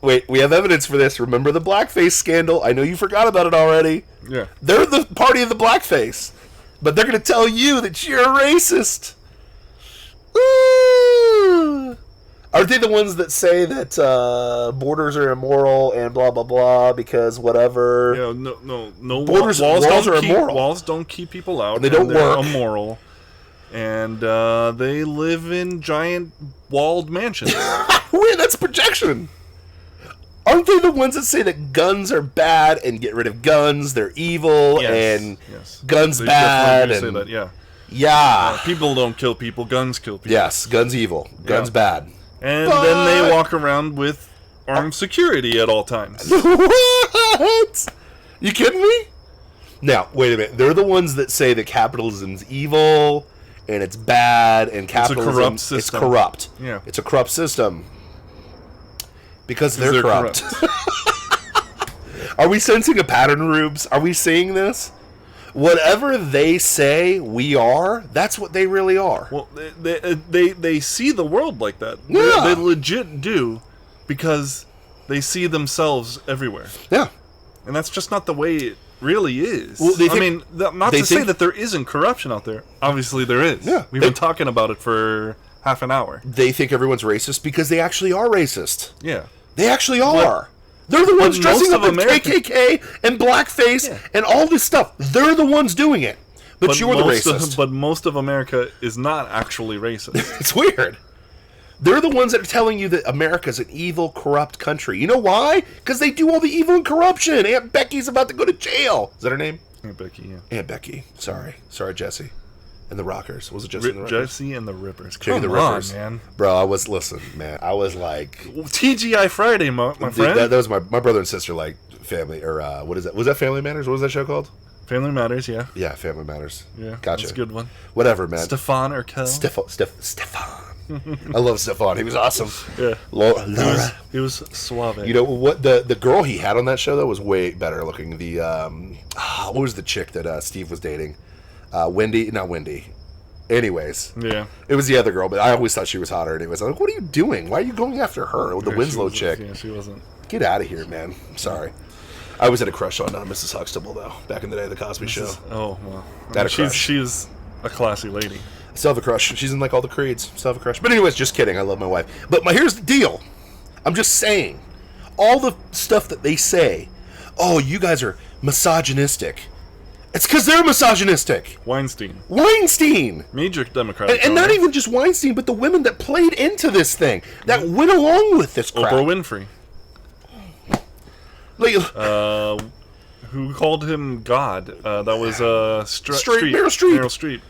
Speaker 2: Wait, we have evidence for this. Remember the blackface scandal? I know you forgot about it already.
Speaker 1: Yeah.
Speaker 2: They're the party of the blackface. But they're going to tell you that you're a racist. Ooh. Aren't they the ones that say that borders are immoral and blah, blah, blah, because whatever?
Speaker 1: Yeah, no.
Speaker 2: Walls are immoral.
Speaker 1: Walls don't keep people out.
Speaker 2: And they don't work.
Speaker 1: They're immoral. And they live in giant walled mansions.
Speaker 2: Wait, that's projection. Aren't they the ones that say that guns are bad and get rid of guns? They're evil and guns bad.
Speaker 1: Say that, yeah.
Speaker 2: Yeah.
Speaker 1: People don't kill people. Guns kill people.
Speaker 2: Yes, guns evil. Guns bad.
Speaker 1: And then they walk around with armed security at all times.
Speaker 2: What? You kidding me? Now, wait a minute. They're the ones that say that capitalism's evil and it's bad and capitalism...
Speaker 1: It's a corrupt system.
Speaker 2: It's corrupt.
Speaker 1: Yeah.
Speaker 2: It's a corrupt system. Because they're corrupt. Are we sensing a pattern, Rubes? Are we seeing this? Whatever they say we are, that's what they really are.
Speaker 1: Well, they see the world like that.
Speaker 2: Yeah.
Speaker 1: They legit do, because they see themselves everywhere.
Speaker 2: Yeah.
Speaker 1: And that's just not the way it really is.
Speaker 2: Well,
Speaker 1: not to say that there isn't corruption out there. Obviously there is.
Speaker 2: Yeah.
Speaker 1: We've been talking about it for half an hour.
Speaker 2: They think everyone's racist because they actually are racist.
Speaker 1: Yeah.
Speaker 2: They actually are. They're the ones dressing up in KKK and blackface and all this stuff. They're the ones doing it. But you're the racist.
Speaker 1: But most of America is not actually racist.
Speaker 2: It's weird. They're the ones that are telling you that America's an evil, corrupt country. You know why? Because they do all the evil and corruption. Aunt Becky's about to go to jail. Is that her name?
Speaker 1: Aunt Becky, yeah.
Speaker 2: Aunt Becky. Sorry, Jesse. And the Rockers. Was it Jesse and the Rockers?
Speaker 1: Jesse and the Rippers.
Speaker 2: Come
Speaker 1: on, man.
Speaker 2: Bro, I was like...
Speaker 1: TGI Friday, my friend.
Speaker 2: That was my brother and sister, family, or what is that? Was that Family Matters? What was that show called?
Speaker 1: Family Matters, yeah.
Speaker 2: Yeah, Family Matters.
Speaker 1: Yeah,
Speaker 2: gotcha.
Speaker 1: That's a good one.
Speaker 2: Whatever, man.
Speaker 1: Stefan Urkel.
Speaker 2: Stefan. I love Stefan. He was awesome.
Speaker 1: Yeah.
Speaker 2: Laura.
Speaker 1: He was suave.
Speaker 2: You know what? The girl he had on that show, though, was way better looking. The what was the chick that Steve was dating? Wendy. Not Wendy. Anyways.
Speaker 1: Yeah.
Speaker 2: It was the other girl, but I always thought she was hotter. Anyways, I'm like, what are you doing? Why are you going after her? The Winslow chick.
Speaker 1: Yeah, she wasn't.
Speaker 2: Get out of here, man. I'm sorry. I always had a crush on Mrs. Huxtable, though, back in the day of The Cosby Show.
Speaker 1: Oh, well. She's a classy lady.
Speaker 2: Still have a crush. She's in all the creeds. Still have a crush. But anyways, just kidding. I love my wife. But here's the deal. I'm just saying. All the stuff that they say, oh, you guys are misogynistic. It's because they're misogynistic.
Speaker 1: Weinstein.
Speaker 2: Major
Speaker 1: Democrat.
Speaker 2: And not even just Weinstein, but the women that played into this thing. That went along with this crap.
Speaker 1: Oprah Winfrey. Who called him God? That was
Speaker 2: Meryl Streep.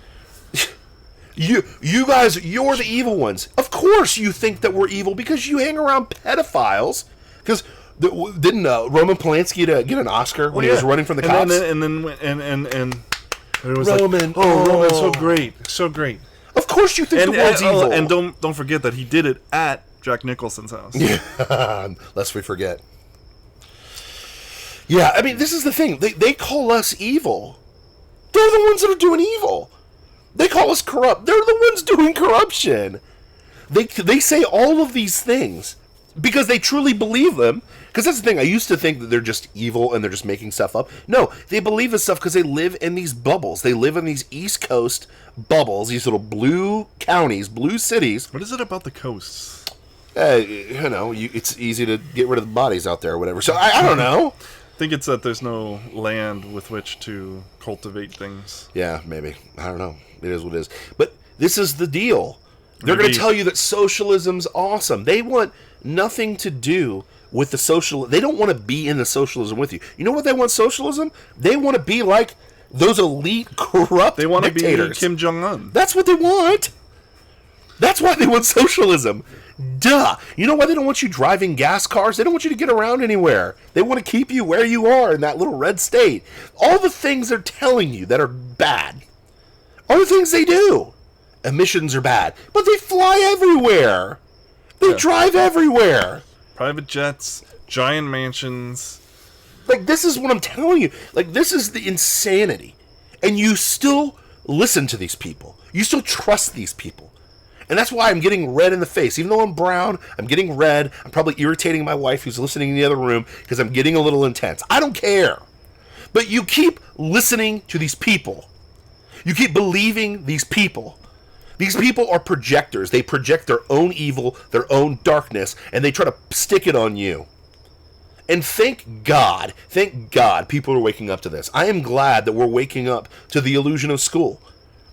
Speaker 2: You guys, you're the evil ones. Of course you think that we're evil because you hang around pedophiles. Because didn't Roman Polanski get an Oscar when he was running from the cops?
Speaker 1: And it was
Speaker 2: Roman,
Speaker 1: Roman, so great.
Speaker 2: Of course you think the world's evil.
Speaker 1: And don't forget that he did it at Jack Nicholson's house.
Speaker 2: Yeah, lest we forget. Yeah, I mean, this is the thing. They call us evil. They're the ones that are doing evil. They call us corrupt. They're the ones doing corruption. They say all of these things because they truly believe them. Because that's the thing. I used to think that they're just evil and they're just making stuff up. No, they believe this stuff because they live in these bubbles. They live in these East Coast bubbles, these little blue counties, blue cities.
Speaker 1: What is it about the coasts?
Speaker 2: it's easy to get rid of the bodies out there or whatever. So I don't know.
Speaker 1: I think it's that there's no land with which to cultivate things.
Speaker 2: Yeah, maybe. I don't know. It is what it is. But this is the deal. They're going to tell you that socialism's awesome. They want nothing to do with the social. They don't want to be in the socialism with you. You know what they want socialism? They want to be like those elite, corrupt
Speaker 1: They want to be
Speaker 2: dictators.
Speaker 1: Kim Jong-un.
Speaker 2: That's what they want. That's why they want socialism. Duh. You know why they don't want you driving gas cars? They don't want you to get around anywhere. They want to keep you where you are in that little red state. All the things they're telling you that are bad are the things they do. Emissions are bad, but they fly everywhere. They drive everywhere.
Speaker 1: Private jets, giant mansions.
Speaker 2: Like, this is what I'm telling you. Like, this is the insanity. And you still listen to these people. You still trust these people. And that's why I'm getting red in the face. Even though I'm brown, I'm getting red. I'm probably irritating my wife who's listening in the other room because I'm getting a little intense. I don't care. But you keep listening to these people. You keep believing these people. These people are projectors. They project their own evil, their own darkness, and they try to stick it on you. And thank God people are waking up to this. I am glad that we're waking up to the illusion of school.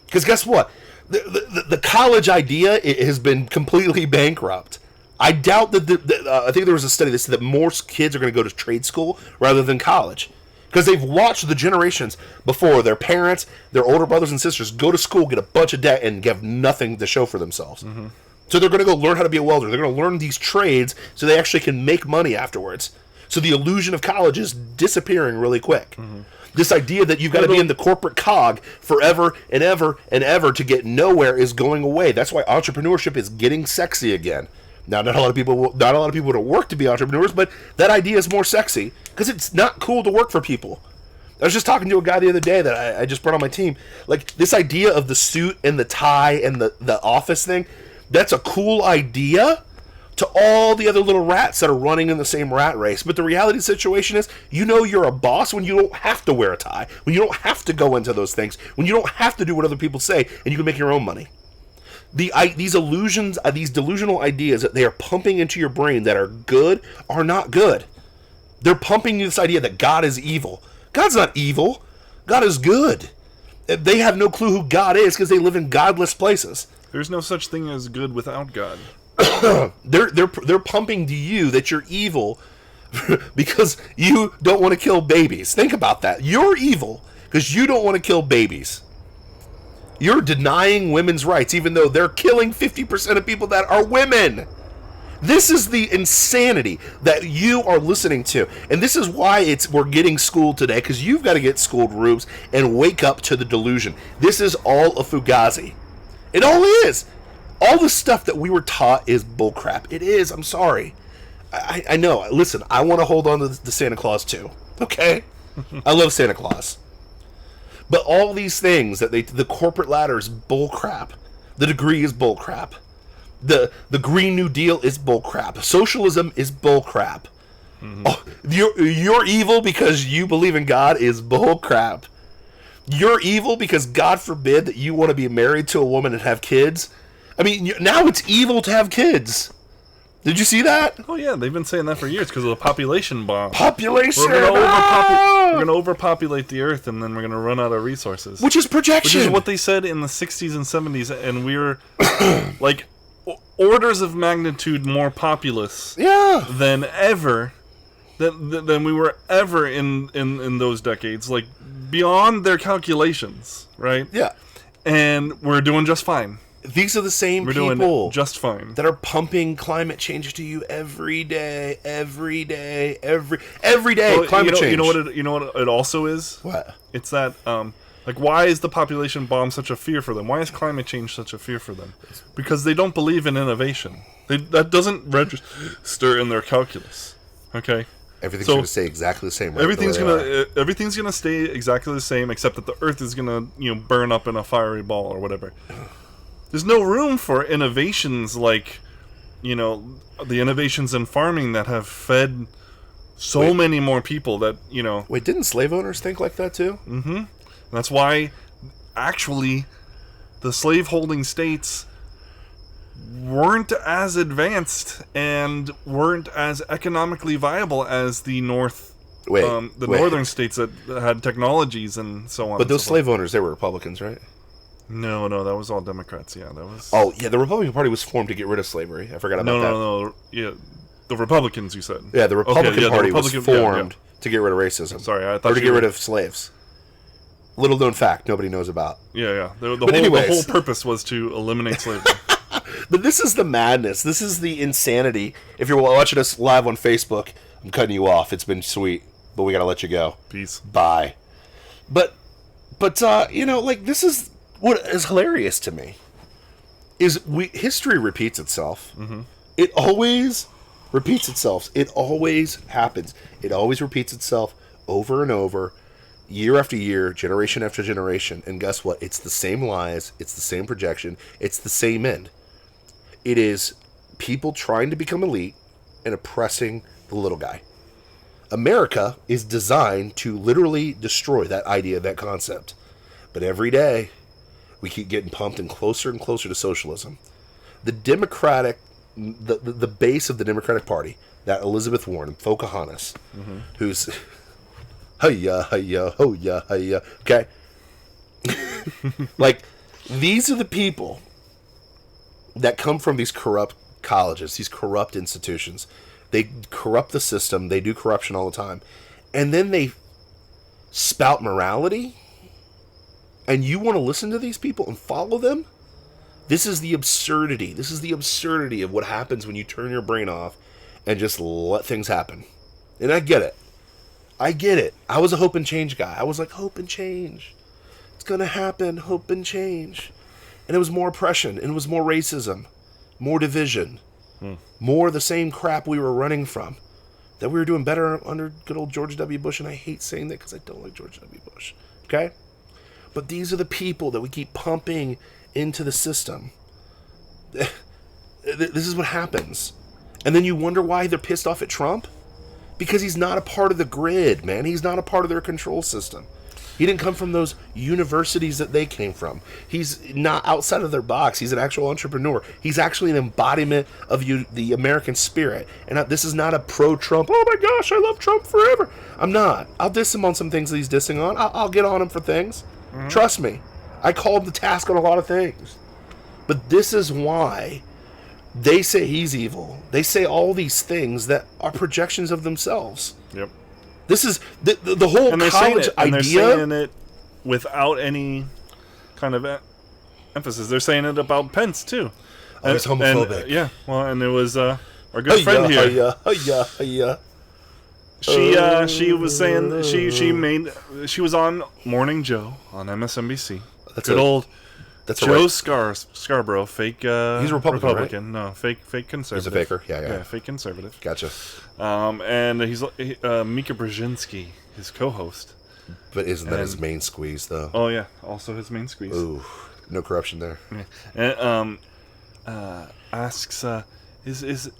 Speaker 2: Because guess what? The college idea has been completely bankrupt. I doubt that I think there was a study that said that more kids are going to go to trade school rather than college. Because they've watched the generations before, their parents, their older brothers and sisters, go to school, get a bunch of debt, and have nothing to show for themselves. Mm-hmm. So they're going to go learn how to be a welder. They're going to learn these trades so they actually can make money afterwards. So the illusion of college is disappearing really quick. Mm-hmm. This idea that you've got to be in the corporate cog forever and ever and ever to get nowhere is going away. That's why entrepreneurship is getting sexy again. Now, not a lot of people would work to be entrepreneurs, but that idea is more sexy because it's not cool to work for people. I was just talking to a guy the other day that I just brought on my team. Like, this idea of the suit and the tie and the office thing, that's a cool idea to all the other little rats that are running in the same rat race. But the reality of the situation is, you're a boss when you don't have to wear a tie, when you don't have to go into those things, when you don't have to do what other people say, and you can make your own money. These illusions, these delusional ideas that they are pumping into your brain that are good are not good. They're pumping you this idea that God is evil. God's not evil. God is good. They have no clue who God is because they live in godless places.
Speaker 1: There's no such thing as good without God.
Speaker 2: They're pumping to you that you're evil because you don't want to kill babies. Think about that. You're evil because you don't want to kill babies. You're denying women's rights, even though they're killing 50% of people that are women. This is the insanity that you are listening to. And this is why we're getting schooled today, because you've got to get schooled, Rubes, and wake up to the delusion. This is all a fugazi. It all is. All the stuff that we were taught is bullcrap. It is. I'm sorry. I know. Listen, I want to hold on to the Santa Claus, too. Okay? I love Santa Claus. But all these things that the corporate ladder is bullcrap. The degree is bullcrap. The Green New Deal is bullcrap. Socialism is bullcrap. Mm-hmm. Oh, you're evil because you believe in God is bullcrap. You're evil because God forbid that you want to be married to a woman and have kids. I mean, now it's evil to have kids. Did you see that?
Speaker 1: Oh, yeah. They've been saying that for years because of the population bomb.
Speaker 2: Population!
Speaker 1: We're going to overpopulate the earth, and then we're going to run out of resources.
Speaker 2: Which is projection.
Speaker 1: Which is what they said in the 60s and 70s, and we're, like, orders of magnitude more populous than ever, than we were ever in those decades. Like, beyond their calculations, right?
Speaker 2: Yeah.
Speaker 1: And we're doing just fine.
Speaker 2: These are the same people
Speaker 1: doing just fine
Speaker 2: that are pumping climate change to you every day.
Speaker 1: Well,
Speaker 2: climate change.
Speaker 1: You know what it also is?
Speaker 2: What?
Speaker 1: It's that like, why is the population bomb such a fear for them? Why is climate change such a fear for them? Because they don't believe in innovation. That doesn't register in their calculus. Okay.
Speaker 2: Everything's going to stay exactly the same. Right,
Speaker 1: everything's gonna stay exactly the same, except that the Earth is gonna burn up in a fiery ball or whatever. There's no room for innovations like, the innovations in farming that have fed so many more people that,
Speaker 2: Wait, didn't slave owners think like that too?
Speaker 1: Mm-hmm. That's why, actually, the slave-holding states weren't as advanced and weren't as economically viable as the northern states that had technologies and so on.
Speaker 2: But those
Speaker 1: so
Speaker 2: slave owners, they were Republicans, right?
Speaker 1: No, that was all Democrats. Yeah, that was.
Speaker 2: Oh, yeah, the Republican Party was formed to get rid of slavery. I forgot about that.
Speaker 1: No. Yeah, the Republicans. You said.
Speaker 2: Yeah, the Republican Party was formed to get rid of racism.
Speaker 1: Sorry, I thought
Speaker 2: or to get rid of slaves. Little known fact, nobody knows about.
Speaker 1: Yeah. The whole purpose was to eliminate slavery.
Speaker 2: But this is the madness. This is the insanity. If you're watching us live on Facebook, I'm cutting you off. It's been sweet, but we gotta let you go.
Speaker 1: Peace.
Speaker 2: Bye. But this is what is hilarious to me. History repeats itself. Mm-hmm. It always repeats itself. It always happens. It always repeats itself over and over, year after year, generation after generation. And guess what? It's the same lies. It's the same projection. It's the same end. It is people trying to become elite and oppressing the little guy. America is designed to literally destroy that idea, that concept. But every day, we keep getting pumped and closer to socialism. The base of the Democratic Party, that Elizabeth Warren, Pocahontas, who's hiya, okay? Like, these are the people that come from these corrupt colleges, these corrupt institutions. They corrupt the system. They do corruption all the time. And then they spout morality. And you want to listen to these people and follow them? This is the absurdity. This is the absurdity of what happens when you turn your brain off and just let things happen. And I get it. I was a hope and change guy. I was like, hope and change. It's going to happen. Hope and change. And it was more oppression. And it was more racism. More division. More of the same crap we were running from. That we were doing better under good old George W. Bush. And I hate saying that because I don't like George W. Bush. Okay? But these are the people that we keep pumping into the system. This is what happens. And then you wonder why they're pissed off at Trump? Because he's not a part of the grid, man. He's not a part of their control system. He didn't come from those universities that they came from. He's not outside of their box. He's an actual entrepreneur. He's actually an embodiment of the American spirit. And this is not a pro-Trump, oh my gosh, I love Trump forever. I'm not. I'll diss him on some things that he's dissing on. I'll get on him for things. Mm-hmm. Trust me. I call him the task on a lot of things. But this is why they say he's evil. They say all these things that are projections of themselves.
Speaker 1: Yep.
Speaker 2: This is the whole college idea. And they're
Speaker 1: saying it without any kind of emphasis. They're saying it about Pence, too.
Speaker 2: Oh, it's homophobic.
Speaker 1: Yeah. Well, and it was our good friend here. She was saying she was on Morning Joe on MSNBC. That's Joe Scarborough, fake.
Speaker 2: He's a Republican, right?
Speaker 1: No, fake conservative.
Speaker 2: He's a faker. Yeah,
Speaker 1: fake conservative.
Speaker 2: Gotcha.
Speaker 1: And he's Mika Brzezinski, his co-host.
Speaker 2: But isn't that his main squeeze, though?
Speaker 1: Oh yeah, also his main squeeze.
Speaker 2: Ooh, no corruption there.
Speaker 1: Yeah. And asks, is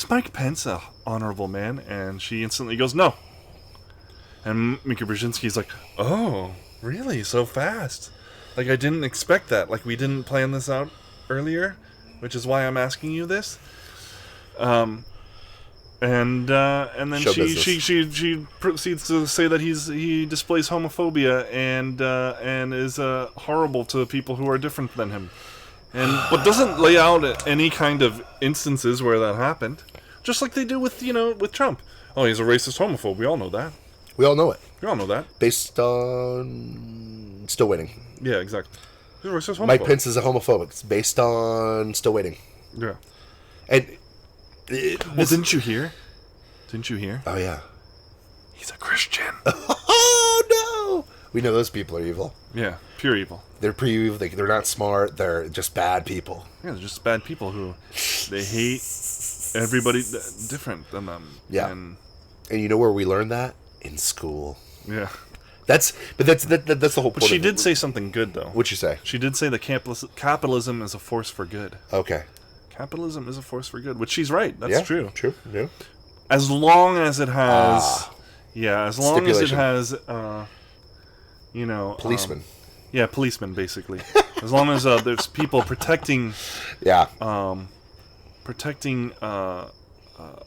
Speaker 1: Mike Pence a honorable man? And she instantly goes, no. And Mika Brzezinski's like, oh, really? So fast? Like, I didn't expect that. Like, we didn't plan this out earlier, which is why I'm asking you this. And then she proceeds to say that he displays homophobia and is horrible to people who are different than him, but doesn't lay out any kind of instances where that happened, just like they do with Trump. Oh, he's a racist homophobe. We all know that.
Speaker 2: We all know it.
Speaker 1: We all know that.
Speaker 2: Based on Still Waiting.
Speaker 1: Yeah, exactly. He's a racist homophobe.
Speaker 2: Mike Pence is a homophobic. It's based on Still Waiting.
Speaker 1: Yeah.
Speaker 2: And
Speaker 1: didn't you hear?
Speaker 2: Oh, yeah.
Speaker 1: He's a Christian.
Speaker 2: Oh, no! We know those people are evil.
Speaker 1: Yeah, pure evil.
Speaker 2: They're pure evil. They're not smart. They're just bad people.
Speaker 1: Yeah, they're just bad people who they hate everybody different than them.
Speaker 2: Yeah. And you know where we learned that? In school.
Speaker 1: Yeah.
Speaker 2: That's the whole point.
Speaker 1: But she did say something good, though.
Speaker 2: What'd she say?
Speaker 1: She did say that capitalism is a force for good.
Speaker 2: Okay.
Speaker 1: Capitalism is a force for good, which she's right. That's true.
Speaker 2: True. Yeah.
Speaker 1: As long as it has, as long as it has,
Speaker 2: policemen.
Speaker 1: Yeah, policemen, basically. As long as there's people protecting
Speaker 2: Yeah.
Speaker 1: protecting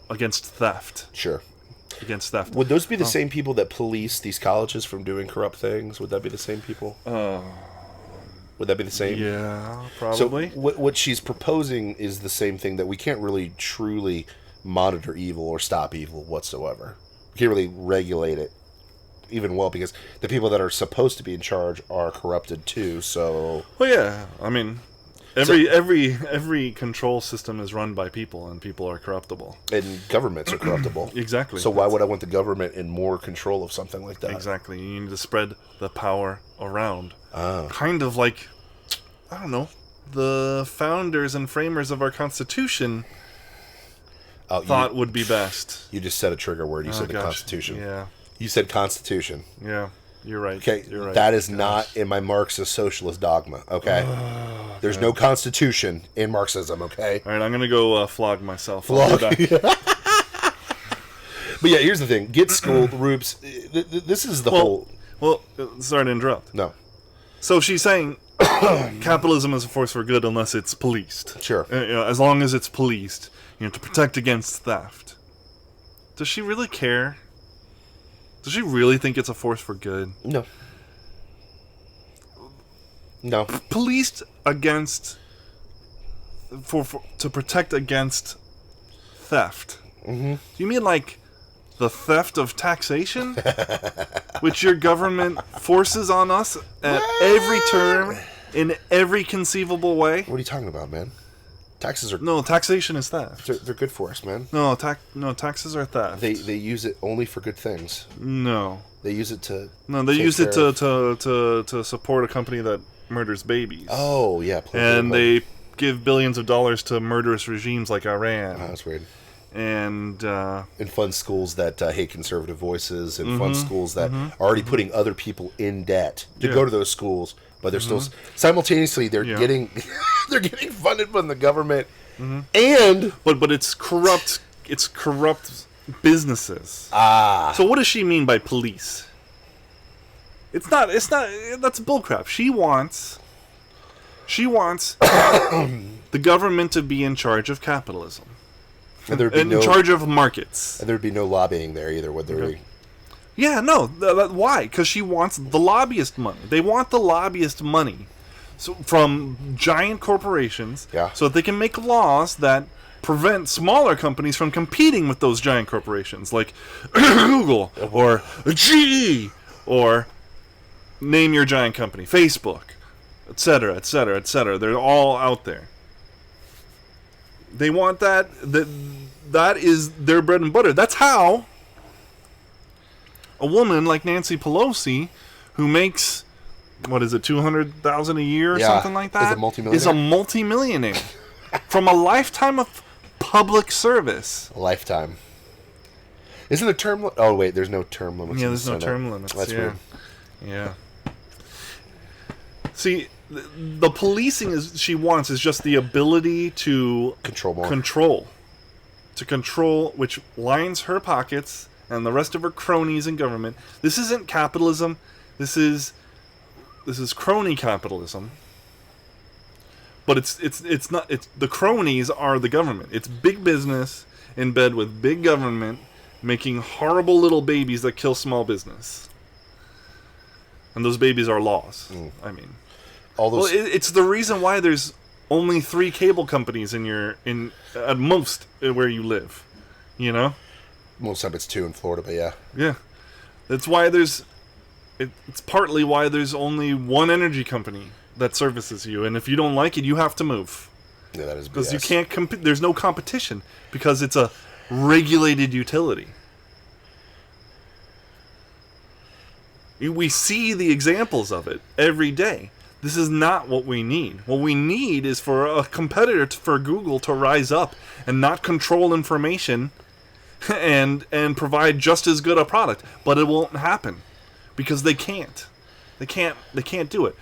Speaker 1: against theft.
Speaker 2: Sure.
Speaker 1: Against theft.
Speaker 2: Would those be the same people that police these colleges from doing corrupt things? Would that be the same people? Would that be the same?
Speaker 1: Yeah, probably.
Speaker 2: So what she's proposing is the same thing, that we can't really truly monitor evil or stop evil whatsoever. We can't really regulate it even well, because the people that are supposed to be in charge are corrupted too. So
Speaker 1: well, yeah. I mean, every control system is run by people, and people are corruptible.
Speaker 2: And governments are corruptible.
Speaker 1: Exactly.
Speaker 2: So why would I want the government in more control of something like that?
Speaker 1: Exactly. You need to spread the power around.
Speaker 2: Oh.
Speaker 1: Kind of like, I don't know, the founders and framers of our Constitution thought would be best.
Speaker 2: You just said a trigger word. You said the Constitution.
Speaker 1: Yeah.
Speaker 2: You said Constitution.
Speaker 1: Yeah. You're right.
Speaker 2: Okay,
Speaker 1: You're right.
Speaker 2: that is not in my Marxist socialist dogma, okay? There's no Constitution in Marxism, okay?
Speaker 1: All right, I'm going to go flog myself.
Speaker 2: Flog? But yeah, here's the thing. Get schooled, Rubes. This is the whole...
Speaker 1: Well, sorry to interrupt.
Speaker 2: No.
Speaker 1: So she's saying capitalism is a force for good unless it's policed.
Speaker 2: Sure.
Speaker 1: As long as it's policed, to protect against theft. Does she really care? Does she really think it's a force for good?
Speaker 2: No. No.
Speaker 1: Policed against... to protect against theft. Mm-hmm. Do you mean like the theft of taxation? Which your government forces on us at every turn, in every conceivable way?
Speaker 2: What are you talking about, man? Taxes are...
Speaker 1: No, taxation is theft.
Speaker 2: They're good for us, man.
Speaker 1: No, taxes are theft.
Speaker 2: They use it only for good things.
Speaker 1: No.
Speaker 2: They use it to...
Speaker 1: No, they use it to support a company that murders babies.
Speaker 2: Oh, yeah.
Speaker 1: And they give billions of dollars to murderous regimes like Iran.
Speaker 2: Oh, that's weird.
Speaker 1: And
Speaker 2: fund schools that hate conservative voices, and fund schools that are already putting other people in debt to go to those schools, but they're still simultaneously they're getting they're getting funded from the government, and
Speaker 1: but it's corrupt. It's corrupt businesses. So what does she mean by police? It's not. That's bullcrap. She wants the government to be in charge of capitalism.
Speaker 2: And
Speaker 1: in charge of markets.
Speaker 2: And there'd be no lobbying there either, would there be?
Speaker 1: Yeah, no. Why? Because she wants the lobbyist money. They want the lobbyist money from giant corporations so that they can make laws that prevent smaller companies from competing with those giant corporations, like Google or GE or name your giant company, Facebook, etc., etc., etc. They're all out there. They want that is their bread and butter. That's how a woman like Nancy Pelosi, who makes, what is it, $200,000 a year or something like that, is a multimillionaire from a lifetime of public service.
Speaker 2: A lifetime. Isn't the term... Oh, wait, there's no term limits.
Speaker 1: Yeah, there's no term limits.
Speaker 2: That's weird.
Speaker 1: Yeah. See... The policing she wants is just the ability to
Speaker 2: control more.
Speaker 1: Control, which lines her pockets and the rest of her cronies in government. This isn't capitalism. This is crony capitalism. But it's not. It's the cronies are the government. It's big business in bed with big government, making horrible little babies that kill small business. And those babies are laws. I mean. It's the reason why there's only 3 cable companies at most where you live, Most
Speaker 2: of the time it's 2 in Florida, but yeah.
Speaker 1: Yeah. That's why it's partly why there's only one energy company that services you, and if you don't like it, you have to move.
Speaker 2: Yeah, that is BS.
Speaker 1: Because you can't there's no competition, because it's a regulated utility. We see the examples of it every day. This is not what we need. What we need is for a competitor, for Google, to rise up and not control information and provide just as good a product. But it won't happen because they can't. They can't do it.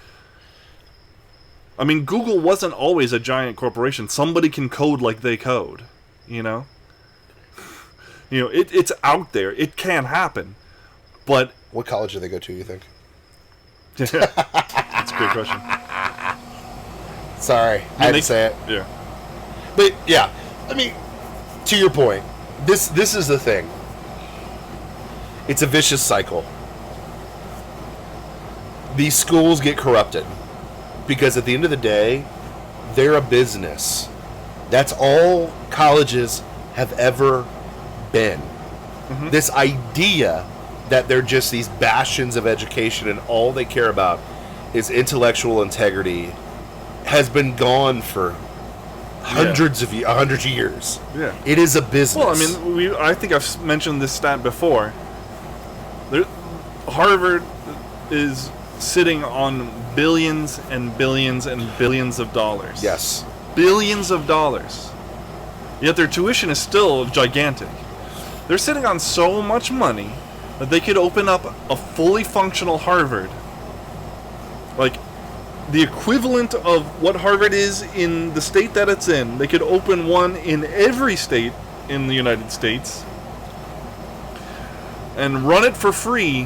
Speaker 1: I mean, Google wasn't always a giant corporation. Somebody can code like they code, It's out there. It can happen. But
Speaker 2: what college do they go to, you think?
Speaker 1: That's a great question.
Speaker 2: Sorry, I had to say it.
Speaker 1: Yeah.
Speaker 2: But yeah, I mean, to your point, this is the thing. It's a vicious cycle. These schools get corrupted because at the end of the day, they're a business. That's all colleges have ever been. Mm-hmm. This idea that they're just these bastions of education and all they care about is intellectual integrity has been gone for hundreds of 100 years.
Speaker 1: Yeah.
Speaker 2: It is a business.
Speaker 1: Well, I mean, I think I've mentioned this stat before. Harvard is sitting on billions and billions and billions of dollars.
Speaker 2: Yes.
Speaker 1: Billions of dollars. Yet their tuition is still gigantic. They're sitting on so much money that they could open up a fully functional Harvard. Like, the equivalent of what Harvard is in the state that it's in. They could open one in every state in the United States and run it for free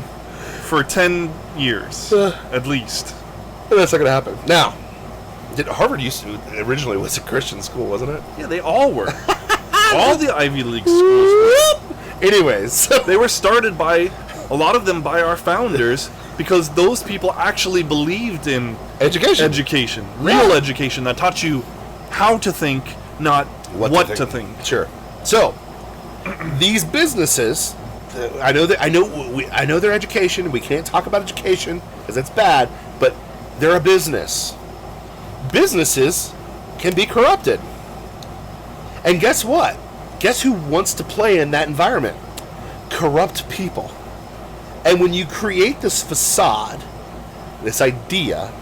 Speaker 1: for 10 years, at least.
Speaker 2: That's not going to happen. Now, Harvard originally was a Christian school, wasn't it?
Speaker 1: Yeah, they all were. All the Ivy League schools were.
Speaker 2: Anyways.
Speaker 1: They were started by, a lot of them by our founders, because those people actually believed in education, real education that taught you how to think, not what to think.
Speaker 2: Sure. So, these businesses, I know their education. We can't talk about education because that's bad, but they're a business. Businesses can be corrupted. And guess what? Guess who wants to play in that environment? Corrupt people. And when you create this facade, this idea,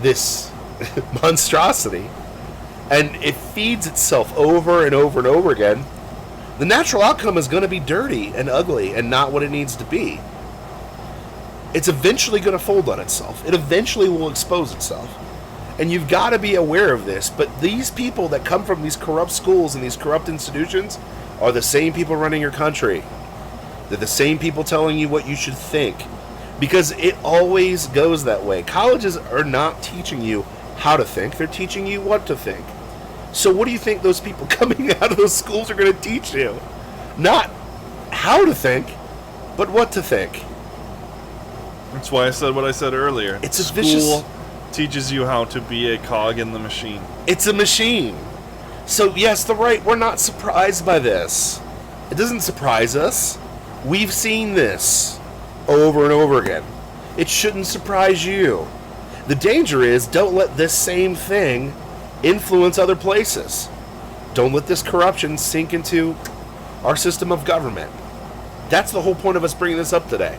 Speaker 2: this monstrosity, and it feeds itself over and over and over again, the natural outcome is going to be dirty and ugly and not what it needs to be. It's eventually going to fold on itself. It eventually will expose itself. And you've got to be aware of this. But these people that come from these corrupt schools and these corrupt institutions are the same people running your country. They're the same people telling you what you should think. Because it always goes that way. Colleges are not teaching you how to think. They're teaching you what to think. So what do you think those people coming out of those schools are going to teach you? Not how to think, but what to think.
Speaker 1: That's why I said what I said earlier.
Speaker 2: It's a vicious...
Speaker 1: teaches you how to be a cog in the machine.
Speaker 2: It's a machine. So yes, we're not surprised by this. It doesn't surprise us. We've seen this over and over again. It shouldn't surprise you. The danger is, don't let this same thing influence other places. Don't let this corruption sink into our system of government. That's the whole point of us bringing this up today.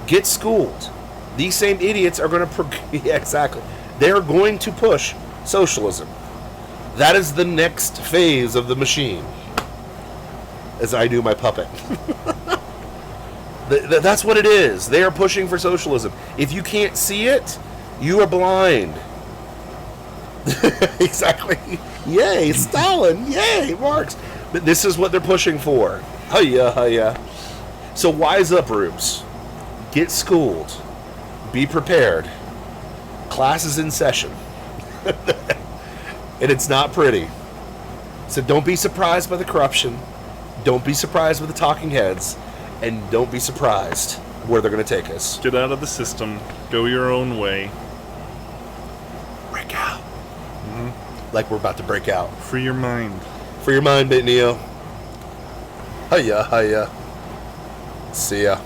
Speaker 2: Get schooled. These same idiots are going to... yeah, exactly. They're going to push socialism. That is the next phase of the machine. As I do my puppet. That's what it is. They are pushing for socialism. If you can't see it, you are blind. Exactly. Yay, Stalin. Yay, Marx. But this is what they're pushing for. Hiya, hiya. So wise up, Rubes. Get schooled. Be prepared. Class is in session. And it's not pretty. So don't be surprised by the corruption. Don't be surprised by the talking heads. And don't be surprised where they're going to take us.
Speaker 1: Get out of the system. Go your own way.
Speaker 2: Break out. Mm-hmm. Like we're about to break out.
Speaker 1: Free your mind.
Speaker 2: Free your mind, Bit Neo. Hiya, hiya. See ya.